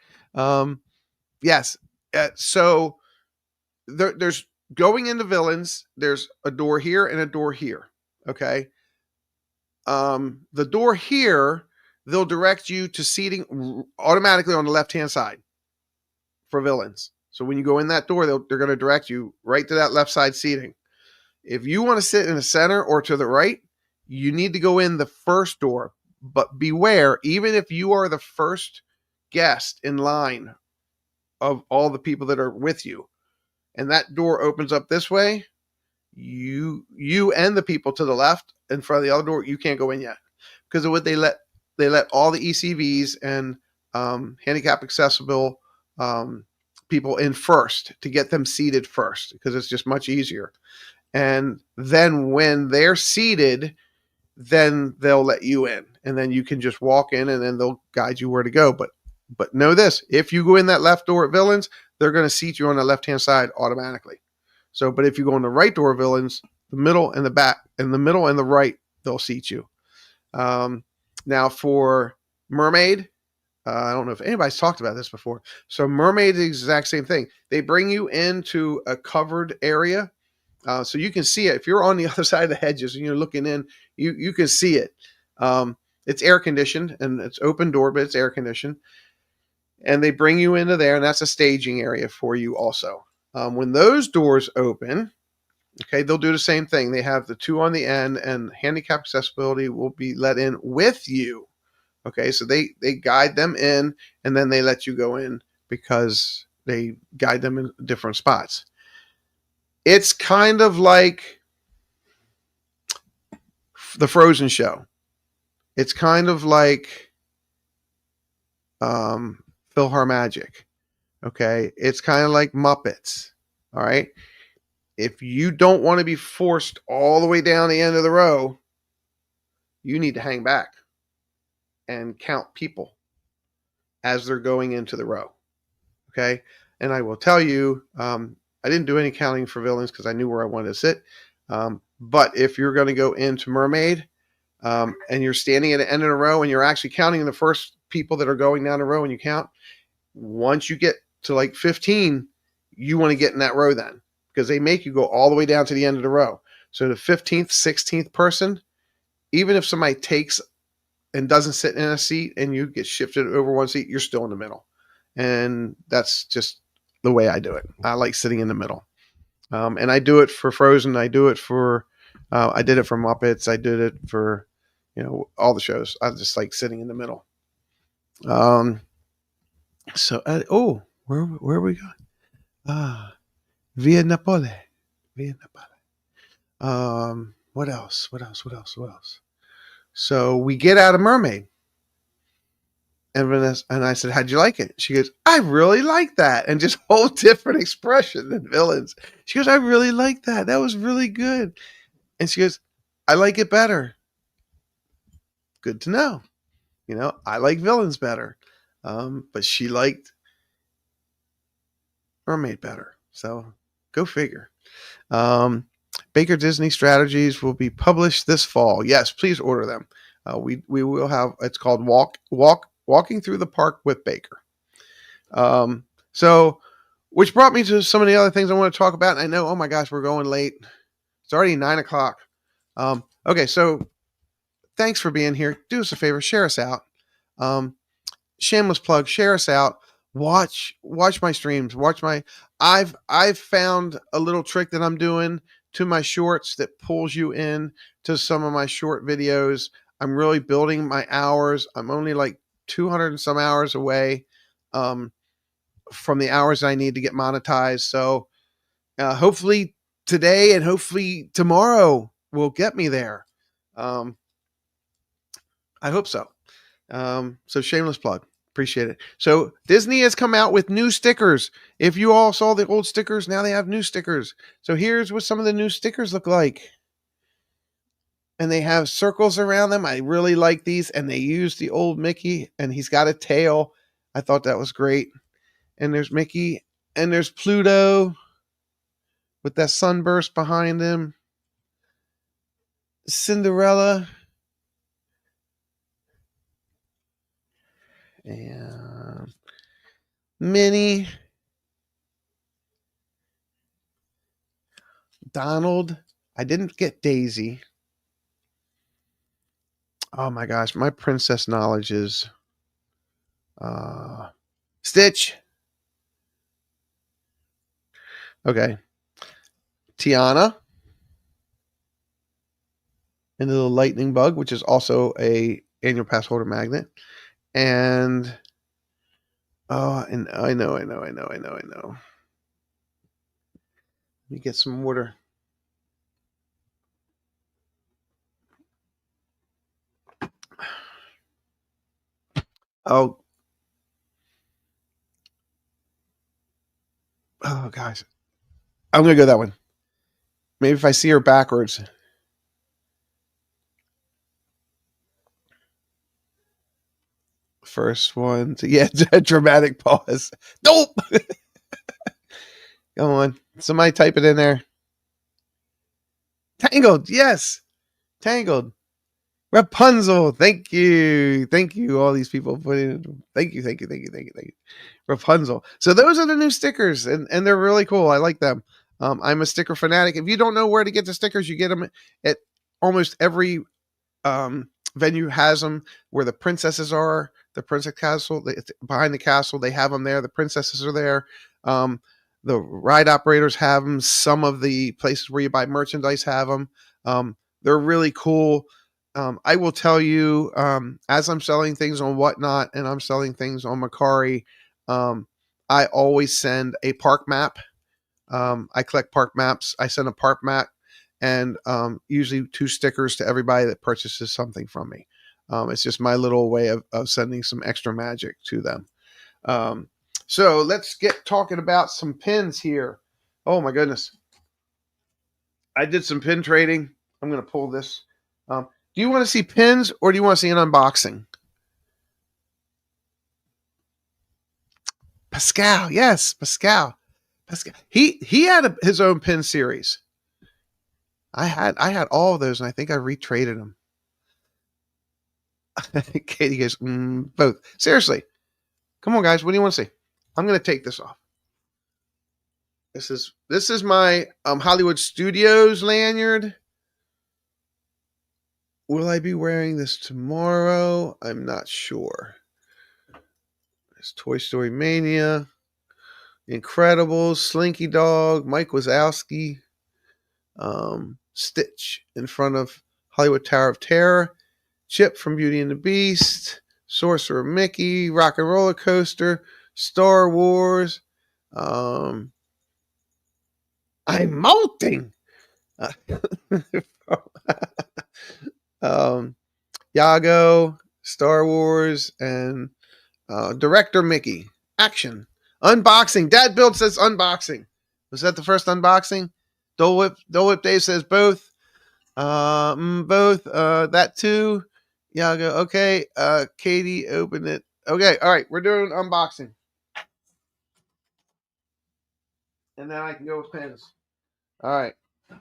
yes. So there's going into Villains. There's a door here and a door here. Okay. The door here, they'll direct you to seating automatically on the left-hand side. for villains. So when you go in that door, they're going to direct you right to that left side seating. If you want to sit in the center or to the right, you need to go in the first door. But beware, even if you are the first guest in line of all the people that are with you, and that door opens up this way, you and the people to the left in front of the other door, you can't go in yet, because of what they let all the ECVs and handicap accessible people in first to get them seated first, because it's just much easier. And then when they're seated, then they'll let you in, and then you can just walk in, and then they'll guide you where to go. But know this: if you go in that left door at villains, they're going to seat you on the left hand side automatically. So, but if you go in the right door at villains, the middle and the back, and the middle and the right, they'll seat you. Now for Mermaid, I don't know if anybody's talked about this before. So Mermaid is the exact same thing. They bring you into a covered area. So you can see it. If you're on the other side of the hedges and you're looking in, you can see it. It's air conditioned, and it's open door, but it's air conditioned. And they bring you into there, and that's a staging area for you also. When those doors open, okay, they'll do the same thing. They have the two on the end, and handicap accessibility will be let in with you. Okay, so they guide them in, and then they let you go in because they guide them in different spots. It's kind of like the Frozen show. It's kind of like PhilharMagic. Okay, it's kind of like Muppets. All right, if you don't want to be forced all the way down the end of the row, you need to hang back and count people as they're going into the row. Okay, and I will tell you, I didn't do any counting for villains because I knew where I wanted to sit. But if you're going to go into Mermaid, and you're standing at the end of the row and you're actually counting the first people that are going down the row, and you count, once you get to like 15, you want to get in that row then, because they make you go all the way down to the end of the row. So the 15th, 16th person, even if somebody takes and doesn't sit in a seat and you get shifted over one seat, you're still in the middle. And that's just the way I do it. I like sitting in the middle. And I do it for Frozen. I do it for, I did it for Muppets. I did it for, all the shows. I just like sitting in the middle. Where are we going? Via Napoli. What else? So we get out of Mermaid. And I said, how'd you like it? She goes, I really like that. And just whole different expression than villains. She goes, I really like that. That was really good. And she goes, I like it better. Good to know. I like villains better. But she liked Mermaid better. So go figure. Baker Disney Strategies will be published this fall. Yes, please order them. We will have, it's called Walking Through the Park with Baker. So, which brought me to some of the other things I want to talk about. And I know, oh my gosh, we're going late. It's already 9:00. Okay, so thanks for being here. Do us a favor, share us out. Shameless plug, share us out. Watch my streams. I've found a little trick that I'm doing to my shorts that pulls you in to some of my short videos. I'm really building my hours. I'm only like 200 and some hours away from the hours I need to get monetized. So hopefully today and hopefully tomorrow will get me there. I hope so. So shameless plug. Appreciate it. So Disney has come out with new stickers. If you all saw the old stickers, now they have new stickers. So here's what some of the new stickers look like. And they have circles around them. I really like these. And they use the old Mickey, and he's got a tail. I thought that was great. And there's Mickey, and there's Pluto with that sunburst behind him. Cinderella. And Minnie. Donald. I didn't get Daisy. Oh my gosh, my princess knowledge is Stitch. Okay. Tiana and the little lightning bug, which is also a annual pass holder magnet. And and I know. Let me get some water. Oh, oh gosh. I'm gonna go that one. Maybe if I see her backwards. First one to dramatic pause. Nope. Come on. Somebody type it in there. Tangled, yes. Tangled. Rapunzel. Thank you. Thank you. All these people put in. Thank you. Rapunzel. So those are the new stickers, and they're really cool. I like them. I'm a sticker fanatic. If you don't know where to get the stickers, you get them at almost every venue has them where the princesses are. The princess castle, behind the castle, they have them there. The princesses are there. The ride operators have them. Some of the places where you buy merchandise have them. They're really cool. I will tell you, as I'm selling things on Whatnot and I'm selling things on Macari, I always send a park map. I collect park maps. I send a park map and usually 2 stickers to everybody that purchases something from me. It's just my little way of sending some extra magic to them. So let's get talking about some pins here. Oh my goodness. I did some pin trading. I'm going to pull this. Do you want to see pins or do you want to see an unboxing? Pascal. Yes, Pascal. He had his own pin series. I had all of those, and I think I retraded them. Katie goes, both. Seriously, come on, guys. What do you want to see? I'm gonna take this off. This is my Hollywood Studios lanyard. Will I be wearing this tomorrow? I'm not sure. It's Toy Story Mania, Incredibles, Slinky Dog, Mike Wazowski, Stitch in front of Hollywood Tower of Terror, Chip from Beauty and the Beast, Sorcerer Mickey, Rock and Roller Coaster, Star Wars. I'm molting. Yago, Star Wars, and Director Mickey. Action. Unboxing. Dad Build says unboxing. Was that the first unboxing? Dole Whip Dave says both. Both. That too. Yago. Okay. Katie, open it. Okay. All right. We're doing unboxing. And then I can go with pins. All right. All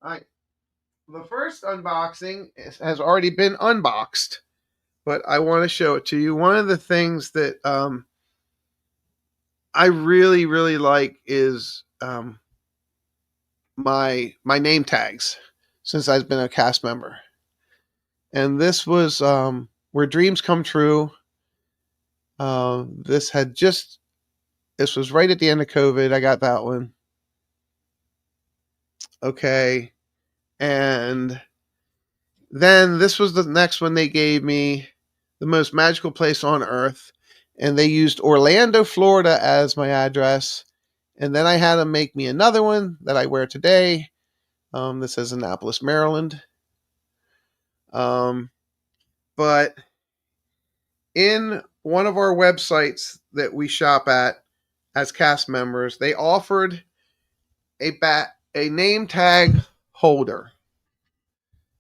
right. The first unboxing has already been unboxed, but I want to show it to you. One of the things that I really, really like is my name tags since I've been a cast member. And this was where dreams come true. This was right at the end of COVID. I got that one. Okay. And then this was the next one they gave me, the most magical place on earth. And they used Orlando, Florida as my address. And then I had them make me another one that I wear today. This says Annapolis, Maryland. But in one of our websites that we shop at as cast members, they offered a name tag holder.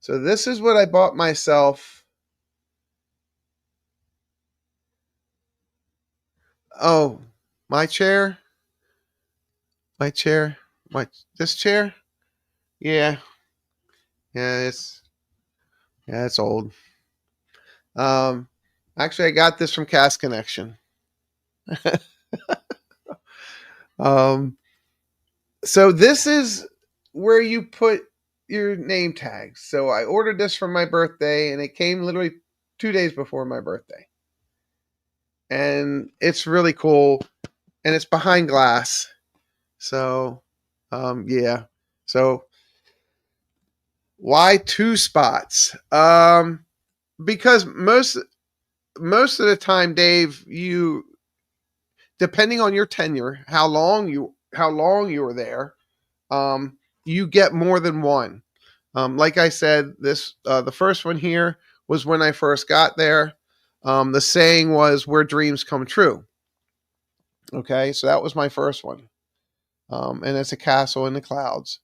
So this is what I bought myself. Oh, my chair, this chair. Yeah, it's old. Actually, I got this from Cast Connection. So this is where you put your name tags. So I ordered this for my birthday, and it came literally 2 days before my birthday. And it's really cool. and it's behind glass. So, yeah. So, why 2 spots? Because most of the time, Dave, you, depending on your tenure, how long you were there, you get more than one. Like I said, this the first one here was when I first got there. The saying was "Where dreams come true." Okay, so that was my first one, and it's a castle in the clouds.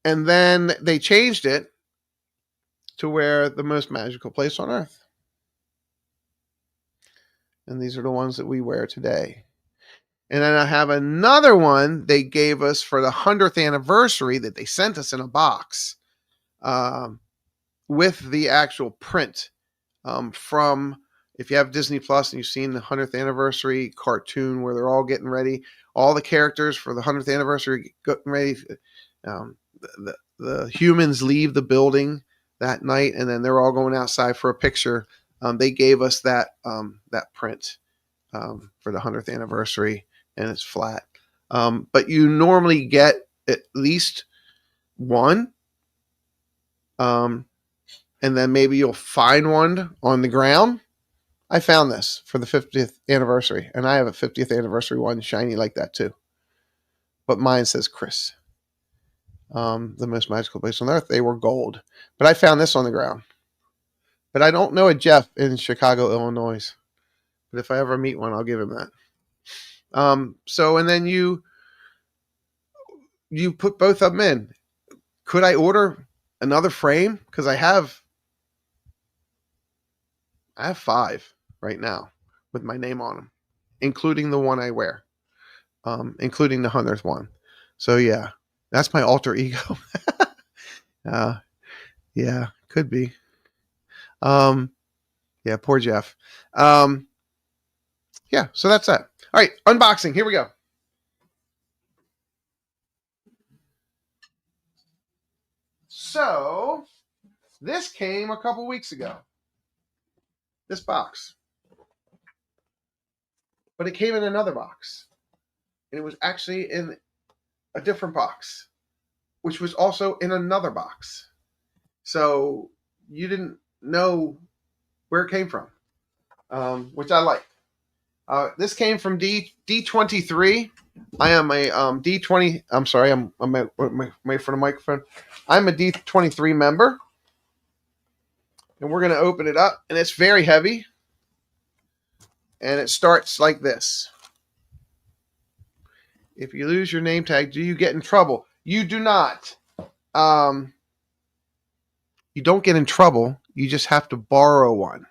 And then they changed it to where the most magical place on earth. And these are the ones that we wear today. And then I have another one they gave us for the 100th anniversary that they sent us in a box, with the actual print, from, if you have Disney Plus and you've seen the 100th anniversary cartoon where they're all getting ready, all the characters for the 100th anniversary getting ready. The humans leave the building that night, and then they're all going outside for a picture. They gave us that print, for the 100th anniversary, and it's flat. But you normally get at least one, and then maybe you'll find one on the ground. I found this for the 50th anniversary, and I have a 50th anniversary one shiny like that too. But mine says Chris. The most magical place on earth. They were gold. But I found this on the ground. But I don't know a Jeff in Chicago, Illinois. But if I ever meet one, I'll give him that. So, and then you put both of them in. Could I order another frame? Because I have 5 right now with my name on them, including the one I wear, including the 100th one. So yeah, that's my alter ego. Yeah, could be. Yeah, poor Jeff. Yeah, so that's that. All right, unboxing. Here we go. So, this came a couple weeks ago. This box. But it came in another box. And it was actually in a different box, which was also in another box. So, you didn't know where it came from, which I like. This came from D23. I am a D20. I'm sorry. I'm wait for the microphone. I'm a D23 member, and we're going to open it up, and it's very heavy, and it starts like this. If you lose your name tag, do you get in trouble? You do not. You don't get in trouble. You just have to borrow one.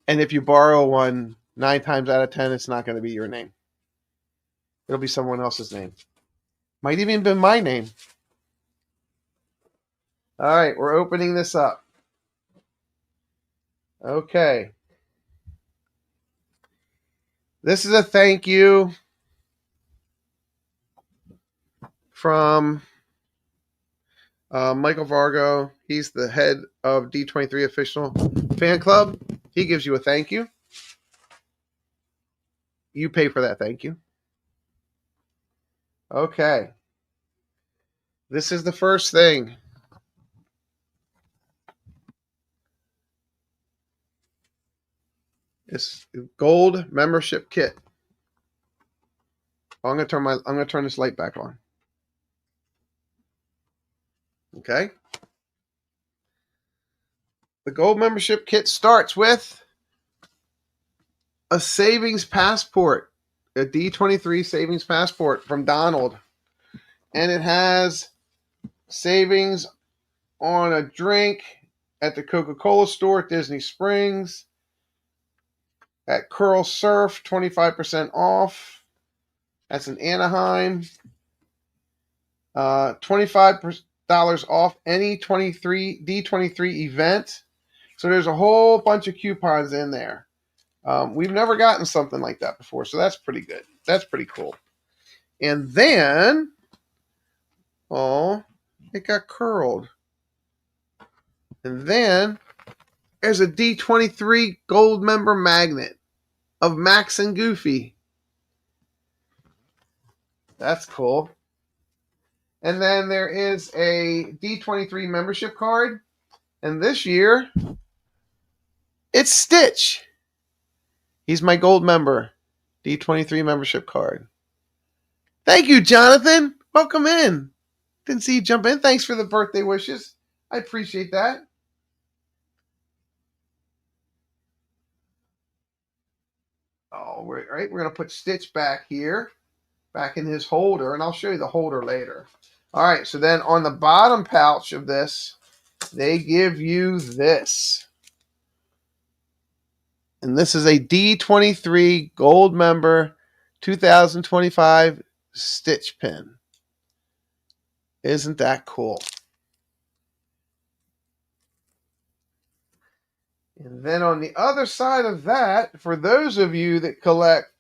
And if you borrow one, 9 times out of 10, it's not going to be your name. It'll be someone else's name. Might even be my name. All right, we're opening this up. Okay. This is a thank you from Michael Vargo. He's the head of D23 Official Fan Club. He gives you a thank you. You pay for that thank you. Okay. This is the first thing. It's gold membership kit. I'm gonna turn this light back on. Okay. The gold membership kit starts with a savings passport, a D23 savings passport from Donald. And it has savings on a drink at the Coca-Cola store at Disney Springs, at Curl Surf, 25% off. That's in Anaheim. $25 off any D23 event. So there's a whole bunch of coupons in there. We've never gotten something like that before, so that's pretty good. That's pretty cool. And then, oh, it got curled. And then there's a D23 gold member magnet of Max and Goofy. That's cool. And then there is a D23 membership card. And this year, it's Stitch. He's my gold member. D23 membership card. Thank you, Jonathan. Welcome in. Didn't see you jump in. Thanks for the birthday wishes. I appreciate that. All right, we're going to put Stitch back here, back in his holder, and I'll show you the holder later. All right, so then on the bottom pouch of this, they give you this. And this is a D23 Gold Member 2025 Stitch pin. Isn't that cool? And then on the other side of that, for those of you that collect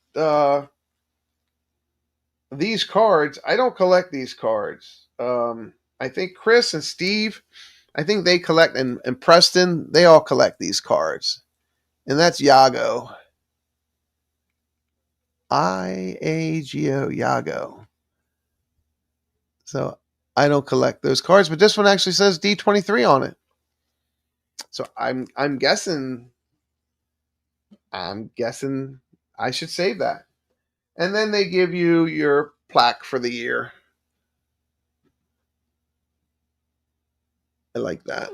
these cards, I don't collect these cards. I think Chris and Steve, I think they collect, and Preston, they all collect these cards. And that's Yago. IAGO, Yago. So I don't collect those cards, but this one actually says D23 on it. So I'm guessing I should save that. And then they give you your plaque for the year. I like that.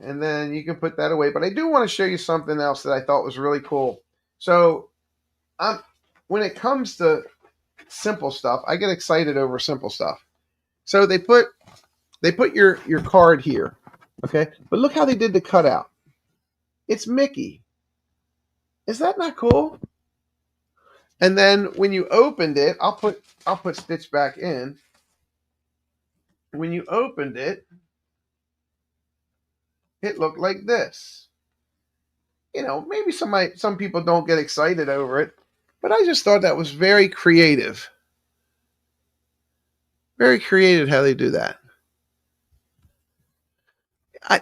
And then you can put that away. But I do want to show you something else that I thought was really cool. So when it comes to simple stuff, I get excited over simple stuff. So they put your card here, okay? But look how they did the cutout. It's Mickey. Is that not cool? And then when you opened it, I'll put Stitch back in. When you opened it, it looked like this. You know, maybe some people don't get excited over it, but I just thought that was very creative. Very creative how they do that.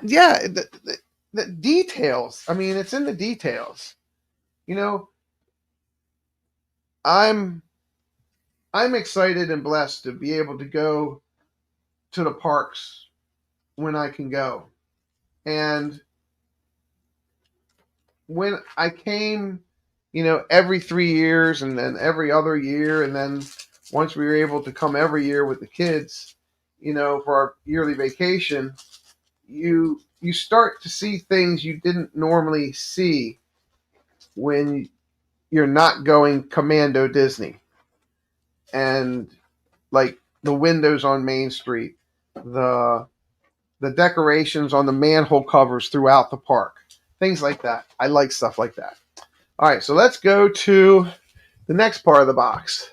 Yeah, the details. I mean, it's in the details. You know, I'm excited and blessed to be able to go to the parks when I can go. And when I came, you know, every 3 years and then every other year, and then once we were able to come every year with the kids, you know, for our yearly vacation, you start to see things you didn't normally see when you're not going commando Disney. And like the windows on Main Street, the decorations on the manhole covers throughout the park, things like that. I like stuff like that. All right, so let's go to the next part of the box,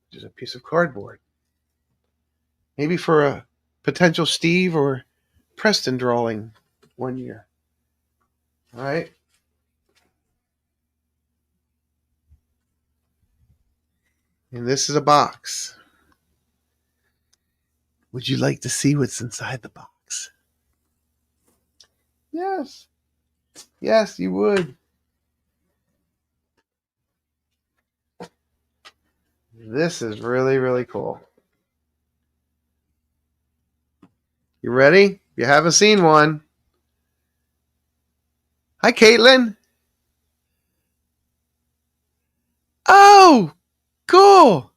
which is a piece of cardboard. Maybe for a potential Steve or Preston drawing one year. All right. And this is a box. Would you like to see what's inside the box? Yes. Yes, you would. This is really, really cool. You ready? You haven't seen one. Hi, Caitlin. Oh, cool.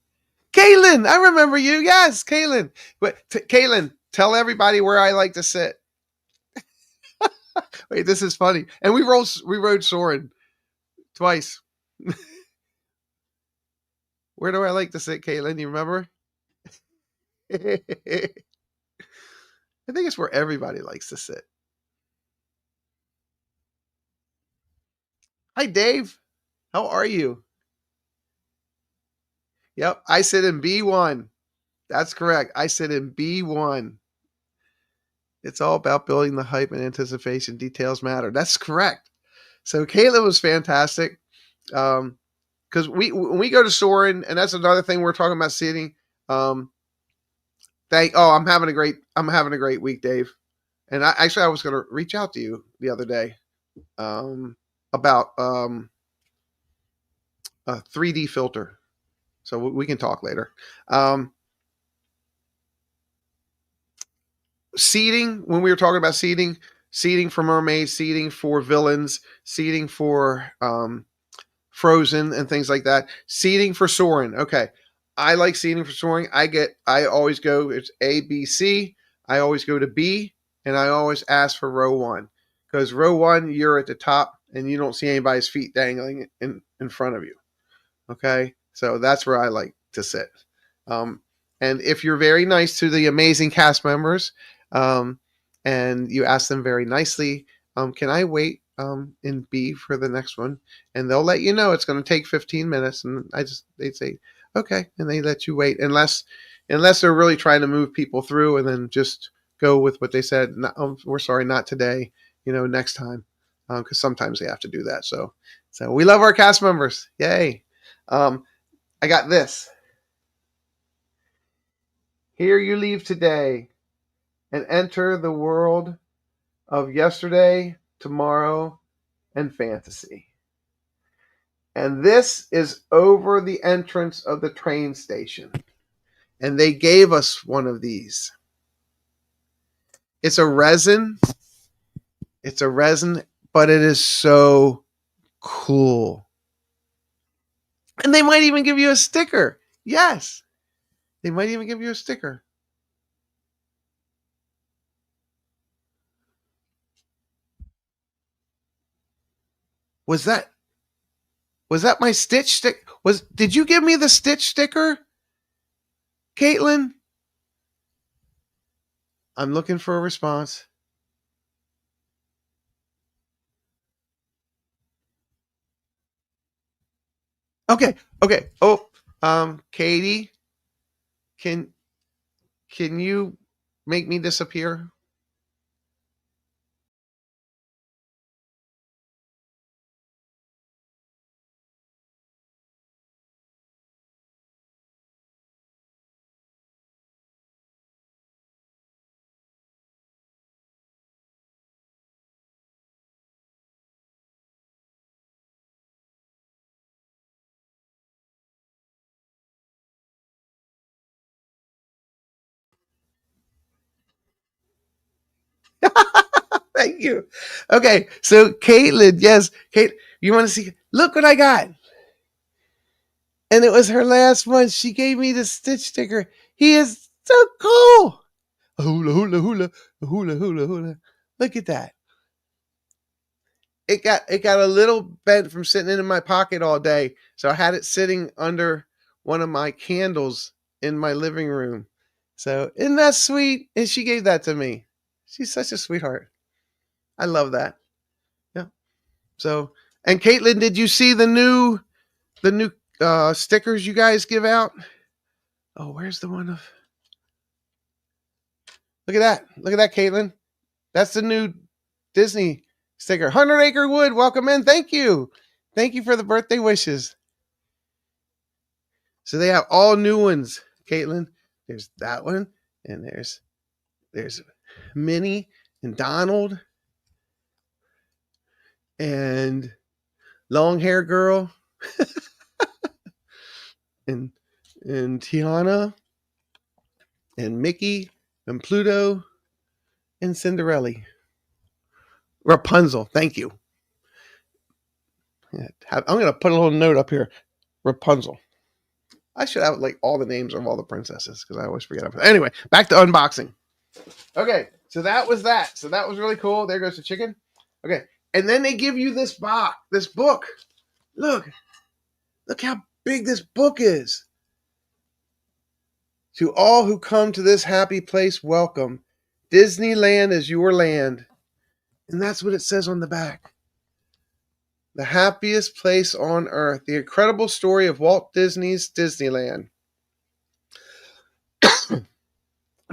Caitlin, I remember you. Yes, Caitlin. But Caitlin, tell everybody where I like to sit. Wait, this is funny. And we rode Soarin' twice. Where do I like to sit, Caitlin? You remember? I think it's where everybody likes to sit. Hi, Dave. How are you? Yep, I sit in B1. That's correct. I sit in B1. It's all about building the hype and anticipation. Details matter. That's correct. So Caitlin was fantastic. Because when we go to Soarin', and that's another thing we're talking about seating. I'm having a great week, Dave. And I was going to reach out to you the other day about a 3D filter. So we can talk later. Seating, when we were talking about seating for mermaids, seating for villains, seating for Frozen and things like that. Seating for Soarin'. Okay. I like seating for Soaring. I always go, it's A, B, C. I always go to B, and I always ask for row one. Because row one, you're at the top, and you don't see anybody's feet dangling in front of you. Okay. So that's where I like to sit. Um, and if you're very nice to the amazing cast members, um, and you ask them very nicely, can I wait in B for the next one? And they'll let you know it's going to take 15 minutes. And they'd say, okay. And they let you wait unless they're really trying to move people through, and then just go with what they said. No, we're sorry, not today, next time. Cause sometimes they have to do that. So we love our cast members. Yay. I got this. Here you leave today and enter the world of yesterday, tomorrow, and fantasy. And this is over the entrance of the train station. And they gave us one of these. It's a resin. But it is so cool. And they might even give you a sticker. Yes. They might even give you a sticker. Was that my Stitch stick? Did you give me the Stitch sticker, Caitlin? I'm looking for a response. Okay. Oh, Katie, can you make me disappear? Thank you. Okay, so Caitlin, yes, Kate, you want to see? Look what I got. And it was her last one. She gave me the Stitch sticker. He is so cool. Hula, hula, hula, hula, hula, hula. Look at that. It got a little bent from sitting in my pocket all day. So I had it sitting under one of my candles in my living room. So isn't that sweet? And she gave that to me. She's such a sweetheart. I love that. Yeah. So, and Caitlin, did you see the new stickers you guys give out? Oh, where's the one of? Look at that. Look at that, Caitlin. That's the new Disney sticker. 100 Acre Wood, welcome in. Thank you. Thank you for the birthday wishes. So they have all new ones, Caitlin. There's that one, and there's Minnie and Donald and long hair girl and Tiana and Mickey and Pluto and Cinderella. Rapunzel, thank you. I'm going to put a little note up here. Rapunzel. I should have like all the names of all the princesses because I always forget about it. Anyway, back to unboxing. Okay, so that was that. So that was really cool. There goes the chicken. Okay, and then they give you this book. Look how big this book is. To all who come to this happy place, welcome. Disneyland is your land. And that's what it says on the back. The happiest place on earth. The incredible story of Walt Disney's Disneyland.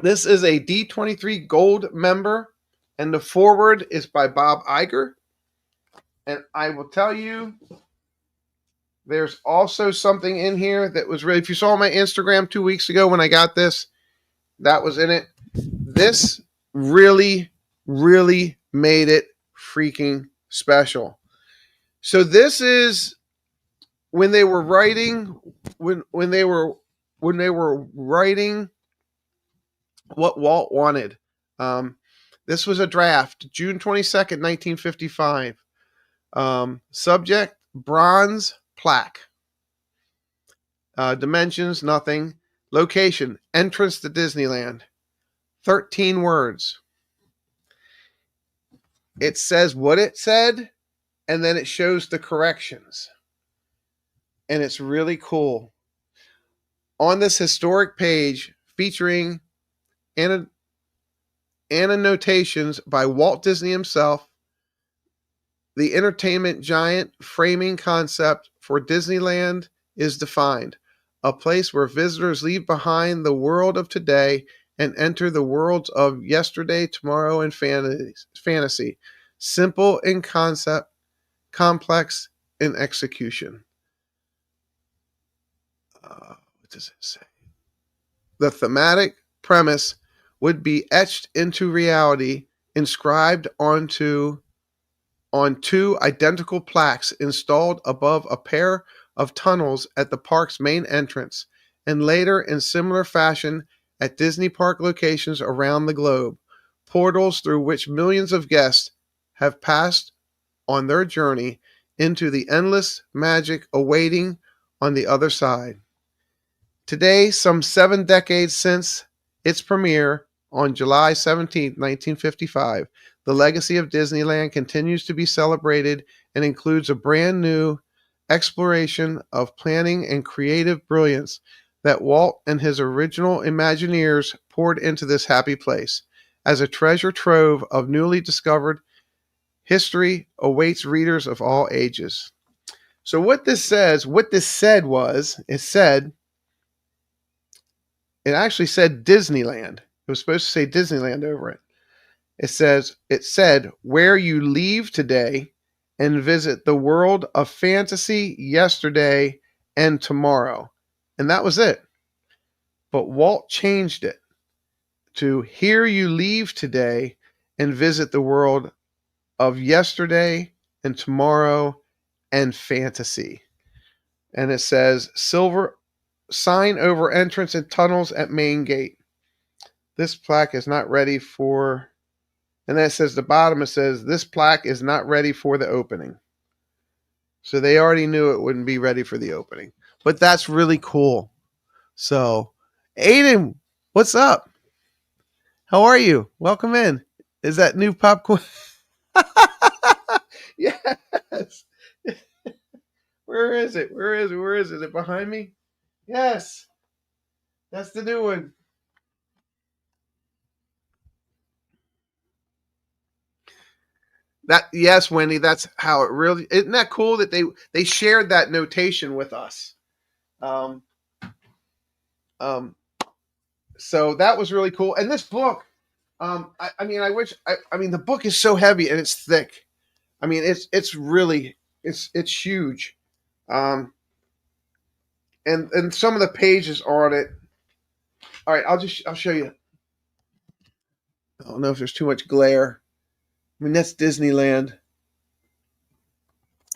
This is a D23 Gold member, and the foreword is by Bob Iger. And I will tell you, there's also something in here that was really, if you saw my Instagram 2 weeks ago when I got this, that was in it. This really, really made it freaking special. So this is when they were writing when they were writing what Walt wanted. Um, this was a draft, June 22nd, 1955. Subject: bronze plaque. Dimensions: nothing. Location: entrance to Disneyland. 13 words. It says what it said, and then it shows the corrections. And it's really cool. On this historic page featuring annotations by Walt Disney himself, the entertainment giant framing concept for Disneyland is defined: a place where visitors leave behind the world of today and enter the worlds of yesterday, tomorrow, and fantasy. Simple in concept, complex in execution. What does it say? The thematic premise would be etched into reality, inscribed on two identical plaques installed above a pair of tunnels at the park's main entrance, and later in similar fashion at Disney park locations around the globe, portals through which millions of guests have passed on their journey into the endless magic awaiting on the other side. Today, some 7 decades since its premiere on July 17, 1955, the legacy of Disneyland continues to be celebrated and includes a brand new exploration of planning and creative brilliance that Walt and his original Imagineers poured into this happy place. As a treasure trove of newly discovered history awaits readers of all ages. So what this said was, it actually said Disneyland. It was supposed to say Disneyland over it. It said, where you leave today and visit the world of fantasy yesterday and tomorrow. And that was it. But Walt changed it to, here you leave today and visit the world of yesterday and tomorrow and fantasy. And it says, silver sign over entrance and tunnels at main gate. This plaque is not ready for, and then it says the bottom, it says, this plaque is not ready for the opening. So they already knew it wouldn't be ready for the opening. But that's really cool. So, Aiden, what's up? How are you? Welcome in. Is that new popcorn? Yes. Where is it? Where is it? Where is it? Is it behind me? Yes. That's the new one. That, yes, Wendy, that's how it really, isn't that cool that they shared that notation with us. Um, um, so that was really cool. And this book, I mean, I mean, the book is so heavy and it's thick. I mean, it's really, it's huge. Um, and some of the pages on it. All right, I'll show you. I don't know if there's too much glare. I mean, that's Disneyland.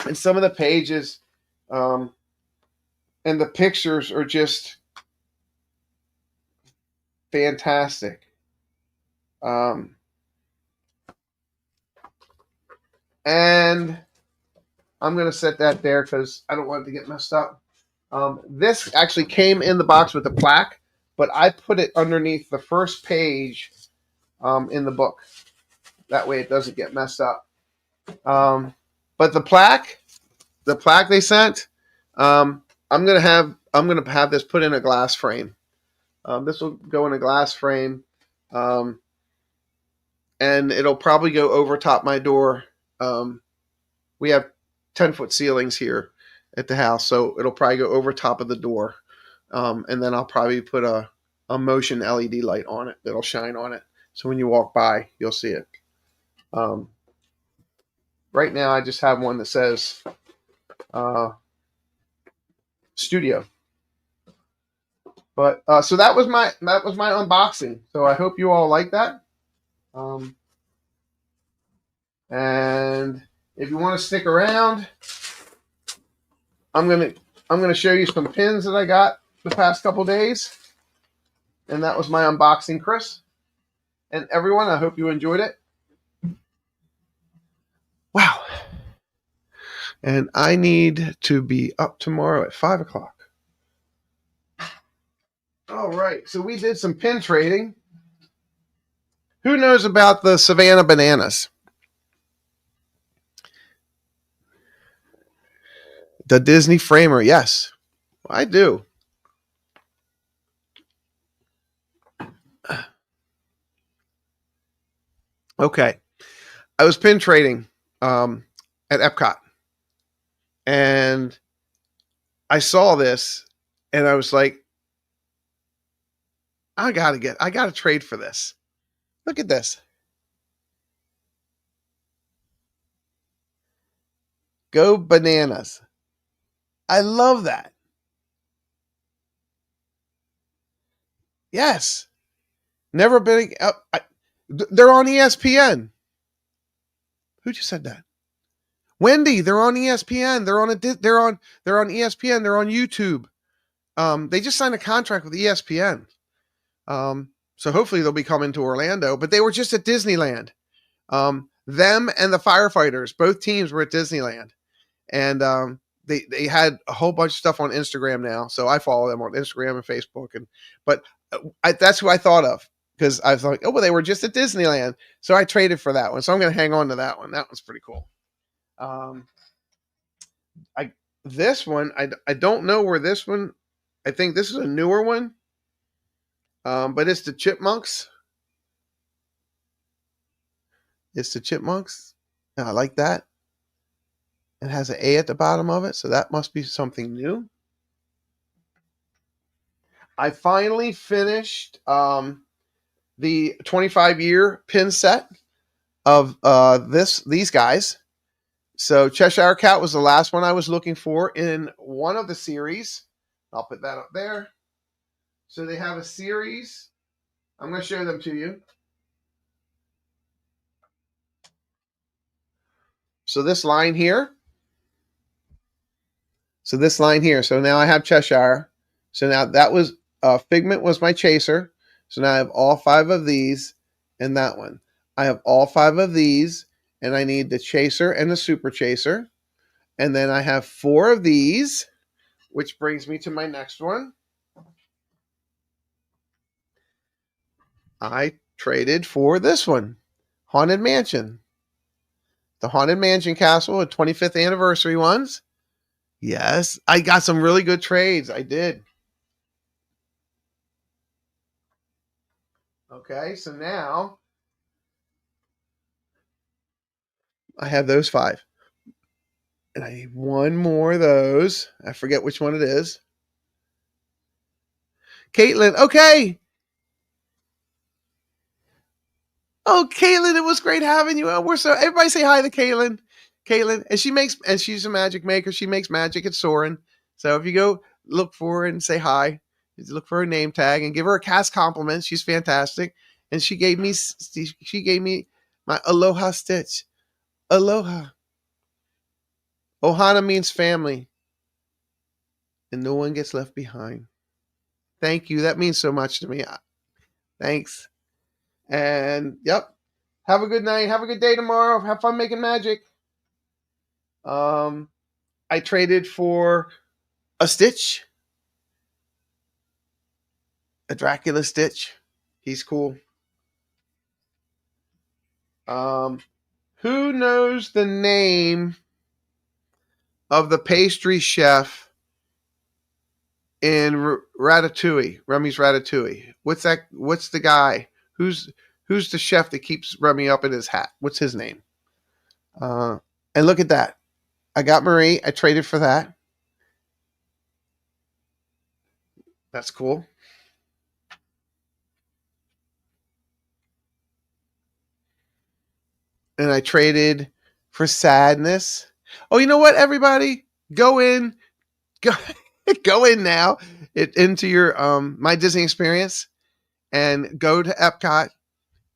And some of the pages, um, and the pictures are just fantastic. Um, and I'm going to set that there because I don't want it to get messed up. This actually came in the box with a plaque, but I put it underneath the first page in the book. That way it doesn't get messed up. But the plaque they sent, I'm gonna have this put in a glass frame. This will go in a glass frame, and it'll probably go over top my door. We have 10-foot ceilings here at the house, so it'll probably go over top of the door, and then I'll probably put a motion LED light on it that'll shine on it, so when you walk by, you'll see it. Right now, I just have one that says studio, But so that was my unboxing. So I hope you all like that. Um, and if you want to stick around, I'm gonna show you some pins that I got the past couple days. And that was my unboxing, Chris. And everyone, I hope you enjoyed it. Wow. And I need to be up tomorrow at 5 o'clock. All right. So we did some pin trading. Who knows about the Savannah Bananas? The Disney framer. Yes, I do. Okay. I was pin trading at Epcot. And I saw this and I was like, I gotta trade for this. Look at this. Go bananas. I love that. Yes. Never been. They're on ESPN. Who just said that? Wendy. They're on ESPN. They're on ESPN. They're on YouTube. They just signed a contract with ESPN. So hopefully they'll be coming to Orlando. But they were just at Disneyland. Them and the firefighters, both teams were at Disneyland, and they had a whole bunch of stuff on Instagram now. So I follow them on Instagram and Facebook, but that's who I thought of because I was like, oh well, they were just at Disneyland, so I traded for that one. So I'm going to hang on to that one. That one's pretty cool. This one I don't know where this one. I think this is a newer one, but it's the Chipmunks. It's the Chipmunks. And I like that. It has an A at the bottom of it, so that must be something new. I finally finished the 25-year pin set of these guys. So Cheshire Cat was the last one I was looking for in one of the series. I'll put that up there. So they have a series. I'm going to show them to you. So this line here. So now I have Cheshire. So now that was Figment was my chaser. So now I have all 5 of these and that one. I have all 5 of these, and I need the chaser and the super chaser. And then I have 4 of these, which brings me to my next one. I traded for this one, Haunted Mansion. The Haunted Mansion Castle with 25th anniversary ones. Yes, I got some really good trades. I did. Okay, so now I have those 5. And I need one more of those. I forget which one it is. Caitlin, okay. Oh, Caitlin, it was great having you. Everybody say hi to Caitlin. Caitlin, and she's a magic maker. She makes magic at Soarin'. So if you go look for her and say hi, look for her name tag and give her a cast compliment. She's fantastic. And she gave me my Aloha stitch. Aloha. Ohana means family. And no one gets left behind. Thank you. That means so much to me. Thanks. And yep. Have a good night. Have a good day tomorrow. Have fun making magic. I traded for a Stitch. A Dracula Stitch. He's cool. Who knows the name of the pastry chef in Ratatouille? Remy's Ratatouille. What's that? What's the guy? Who's the chef that keeps Remy up in his hat? What's his name? And look at that. I got Marie. I traded for that. That's cool. And I traded for Sadness. Oh, you know what, everybody? Go in now it into your My Disney experience and go to Epcot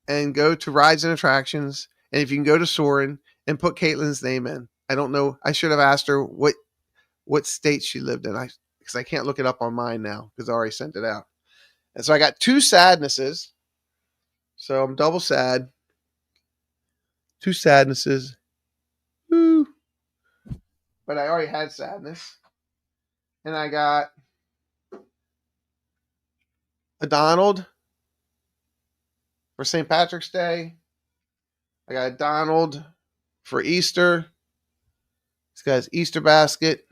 and go to rides and attractions. And if you can go to Soarin' and put Caitlin's name in. I don't know. I should have asked her what state she lived in. Because I can't look it up on mine now because I already sent it out. And so I got two sadnesses. So I'm double sad. Two sadnesses. Woo. But I already had sadness. And I got a Donald for St. Patrick's Day. I got a Donald for Easter. He's got his Easter basket.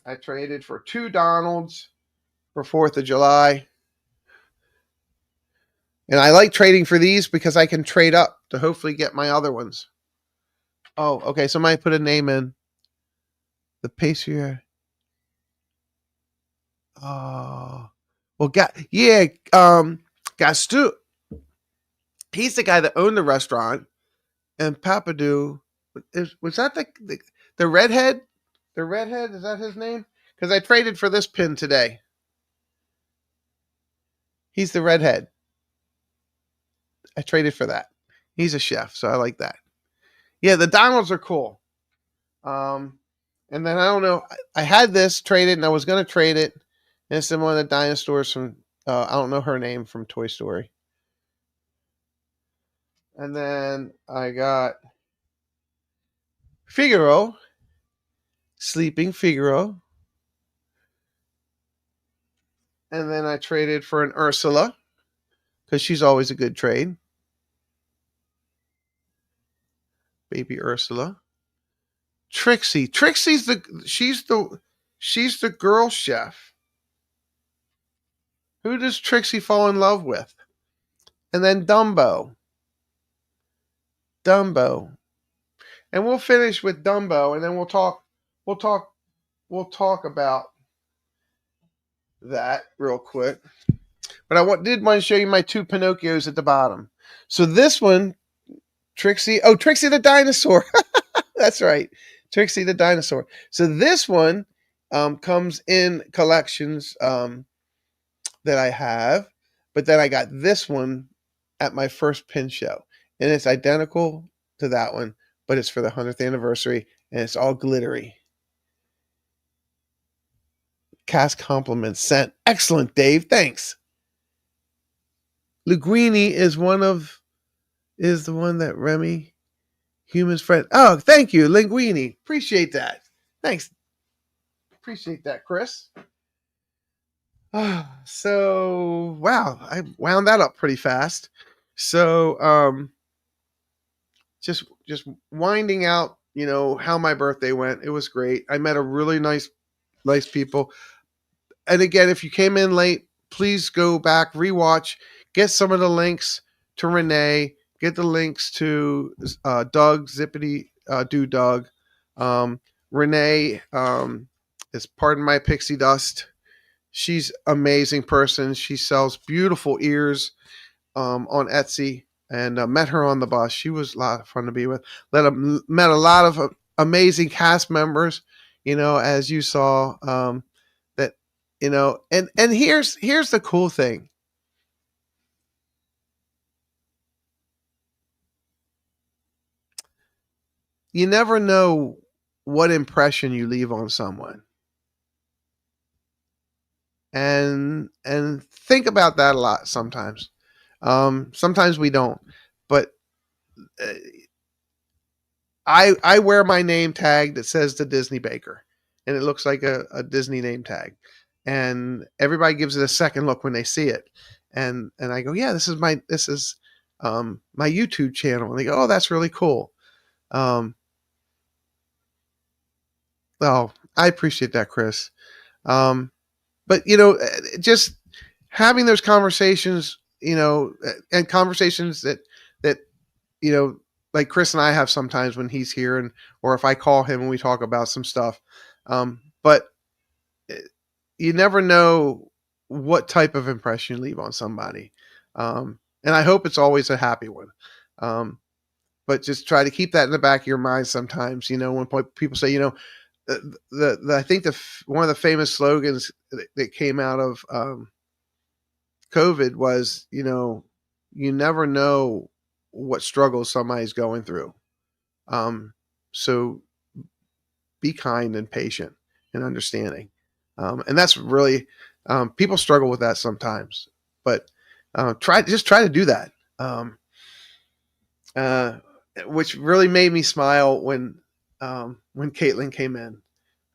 I traded for two Donalds for 4th of July. And I like trading for these because I can trade up to hopefully get my other ones. Oh, okay. Somebody put a name in. The Pacer. Oh. Well, Gastu. He's the guy that owned the restaurant. And Papadou, was that the redhead? The redhead, is that his name? Because I traded for this pin today. He's the redhead. I traded for that. He's a chef, so I like that. Yeah, the Donalds are cool. And then I don't know. I had this traded, and I was going to trade it. And it's in one of the dinosaurs from, I don't know her name, from Toy Story. And then I got Figaro, Sleeping Figaro. And then I traded for an Ursula, because she's always a good trade. Baby Ursula. Trixie. She's the girl chef. Who does Trixie fall in love with? And then Dumbo. And we'll finish with Dumbo, and then we'll talk about that real quick. But I did want to show you my two Pinocchios at the bottom. So this one, Trixie the dinosaur. That's right. Trixie the dinosaur. So this one comes in collections that I have, but then I got this one at my first pin show, and it's identical to that one, but it's for the 100th anniversary, and it's all glittery. Cast compliments sent. Excellent, Dave. Thanks. Linguini is the one that Remy, Human's friend. Oh, thank you, Linguini. Appreciate that. Thanks. Appreciate that, Chris. So, wow, I wound that up pretty fast. So, just winding out, how my birthday went. It was great. I met a really nice people. And again, if you came in late, please go back, rewatch, get some of the links to Renee, get the links to Doug, Zippity Do Doug. Renee is Pardon My Pixie Dust. She's an amazing person. She sells beautiful ears on Etsy, and met her on the bus. She was a lot of fun to be with. Met a lot of amazing cast members, as you saw, that, and here's the cool thing. You never know what impression you leave on someone. And think about that a lot sometimes. Sometimes we don't, but I wear my name tag that says the Disney Baker, and it looks like a Disney name tag, and everybody gives it a second look when they see it, and I go, yeah, this is my YouTube channel, and they go, oh, that's really cool. Well, I appreciate that, Chris. But just having those conversations, and conversations that like Chris and I have sometimes when he's here, or if I call him and we talk about some stuff. But you never know what type of impression you leave on somebody. And I hope it's always a happy one. But just try to keep that in the back of your mind sometimes, when people say, I think one of the famous slogans that came out of COVID was, you never know what struggles somebody's going through. So be kind and patient and understanding. And that's really, people struggle with that sometimes, but try to do that. Which really made me smile when Caitlin came in,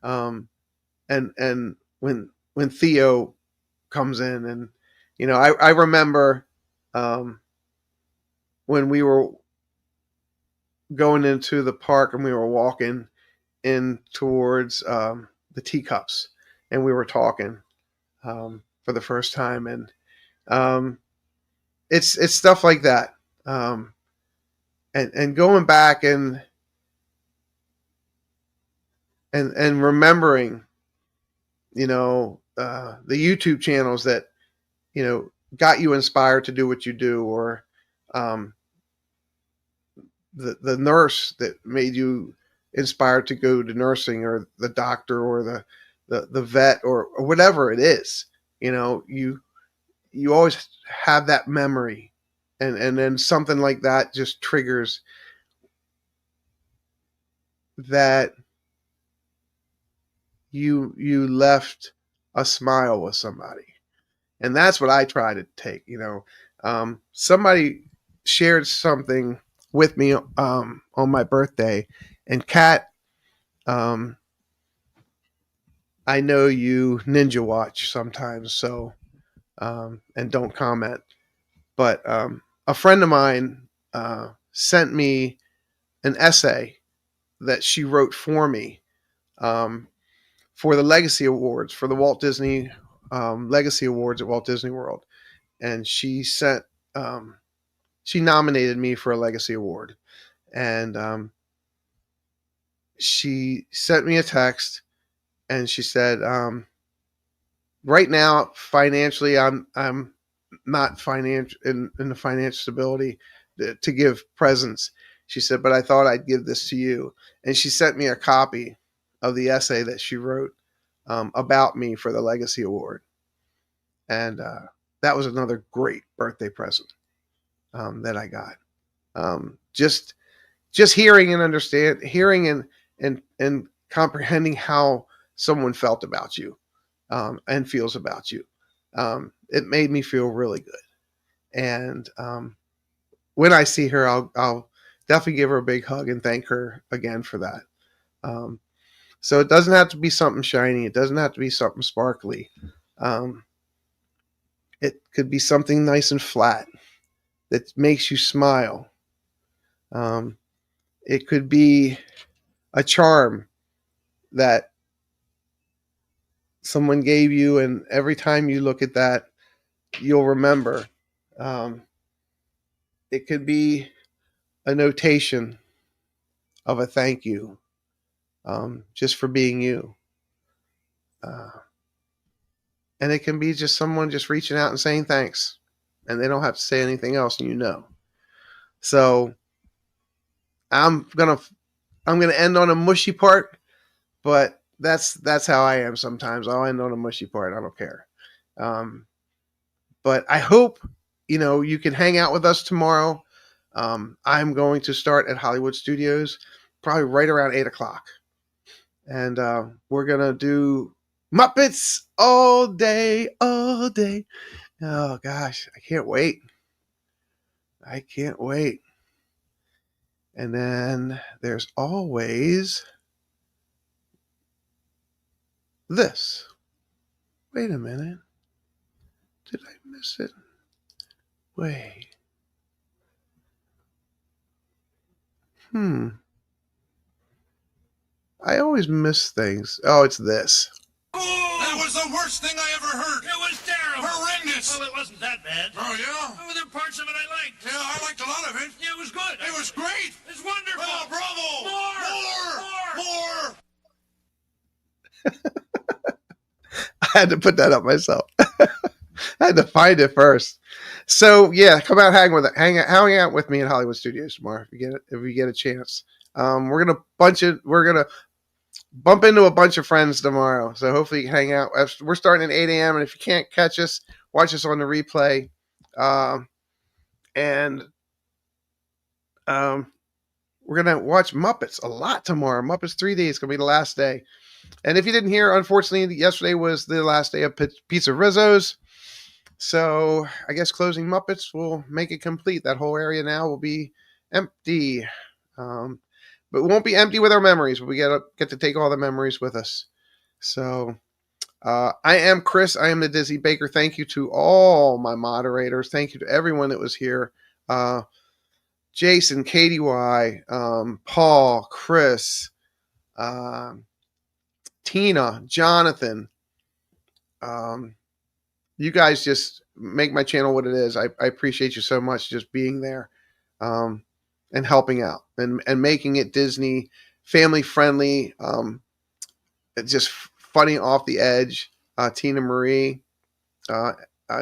and when Theo comes in, and I remember when we were going into the park and we were walking in towards the teacups, and we were talking for the first time, and it's stuff like that, and going back and remembering, the YouTube channels that got you inspired to do what you do, or the nurse that made you inspired to go to nursing, or the doctor, or the vet, or whatever it is. You always have that memory, and then something like that just triggers that you left a smile with somebody. And that's what I try to take. Somebody shared something with me on my birthday, and Kat, I know you ninja watch sometimes, so and don't comment, but a friend of mine sent me an essay that she wrote for me for the Legacy Awards, for the Walt Disney Legacy Awards at Walt Disney World, and she nominated me for a Legacy Award, and she sent me a text, and she said, right now, financially, I'm not financial in the financial stability to give presents. She said, but I thought I'd give this to you. And she sent me a copy of the essay that she wrote about me for the Legacy Award. And that was another great birthday present that I got. Just hearing and hearing and comprehending how someone felt about you and feels about you. It made me feel really good. And when I see her, I'll definitely give her a big hug and thank her again for that. So it doesn't have to be something shiny. It doesn't have to be something sparkly. It could be something nice and flat that makes you smile. It could be a charm that someone gave you, and every time you look at that, you'll remember. It could be a notation of a thank you, just for being you. And it can be just someone just reaching out and saying thanks, and they don't have to say anything else, and So I'm gonna end on a mushy part, but that's how I am sometimes. I'll end on a mushy part. I don't care. But I hope you can hang out with us tomorrow. I'm going to start at Hollywood Studios probably right around 8:00, and we're gonna do Muppets all day, all day. Oh gosh, I can't wait. And then there's always this. Wait a minute. Did I miss it? Wait. I always miss things. Oh, it's this. Oh, that was the worst thing I ever heard. It was terrible. Horrendous. Well, it wasn't that bad. Oh, yeah? Oh, there were parts of it I liked. Yeah, I liked a lot of it. Yeah, it was good. It was great. It's wonderful. Oh, bravo. More. I had to put that up myself. I had to find it first. So yeah, come out, hang out with me at Hollywood Studios tomorrow if you get a chance. We're gonna bump into a bunch of friends tomorrow. So hopefully you can hang out. We're starting at 8 a.m. And if you can't catch us, watch us on the replay. And we're going to watch Muppets a lot tomorrow. Muppets 3D is going to be the last day. And if you didn't hear, unfortunately, yesterday was the last day of Pizza Rizzo's. So I guess closing Muppets will make it complete. That whole area now will be empty. But it won't be empty with our memories. But we get to take all the memories with us. So I am Chris. I am the Disney Baker. Thank you to all my moderators. Thank you to everyone that was here. Jason, Katie Y, Paul, Chris, Tina, Jonathan. You guys just make my channel what it is. I appreciate you so much just being there and helping out and making it Disney family friendly. Just funny off the edge. Tina Marie,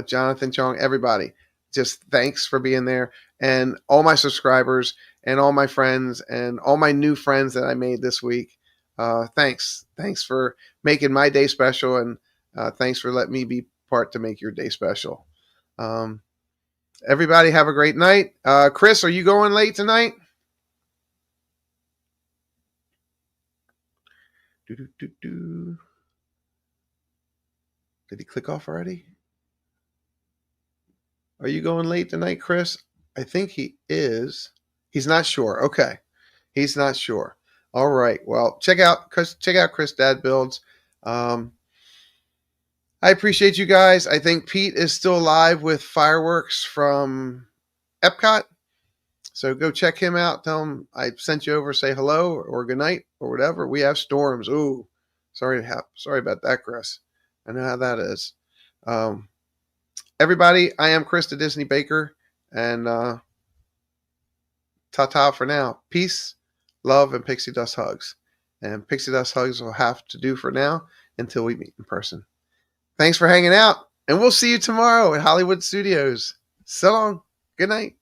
Jonathan Chong, everybody. Just thanks for being there. And all my subscribers and all my friends and all my new friends that I made this week. Thanks. Thanks for making my day special. And thanks for letting me be part to make your day special. Everybody have a great night. Chris, are you going late tonight? Did he click off already? Are you going late tonight, Chris? I think he is. He's not sure. Okay. He's not sure. All right. Well, check out Chris Dad Builds. I appreciate you guys. I think Pete is still alive with fireworks from Epcot. So go check him out. Tell him I sent you over. Say hello or good night or whatever. We have storms. Ooh, sorry about that, Chris. I know how that is. Everybody, I am Chris the Disney Baker, and ta-ta for now. Peace, love, and pixie dust hugs. And pixie dust hugs will have to do for now until we meet in person. Thanks for hanging out, and we'll see you tomorrow at Hollywood Studios. So long. Good night.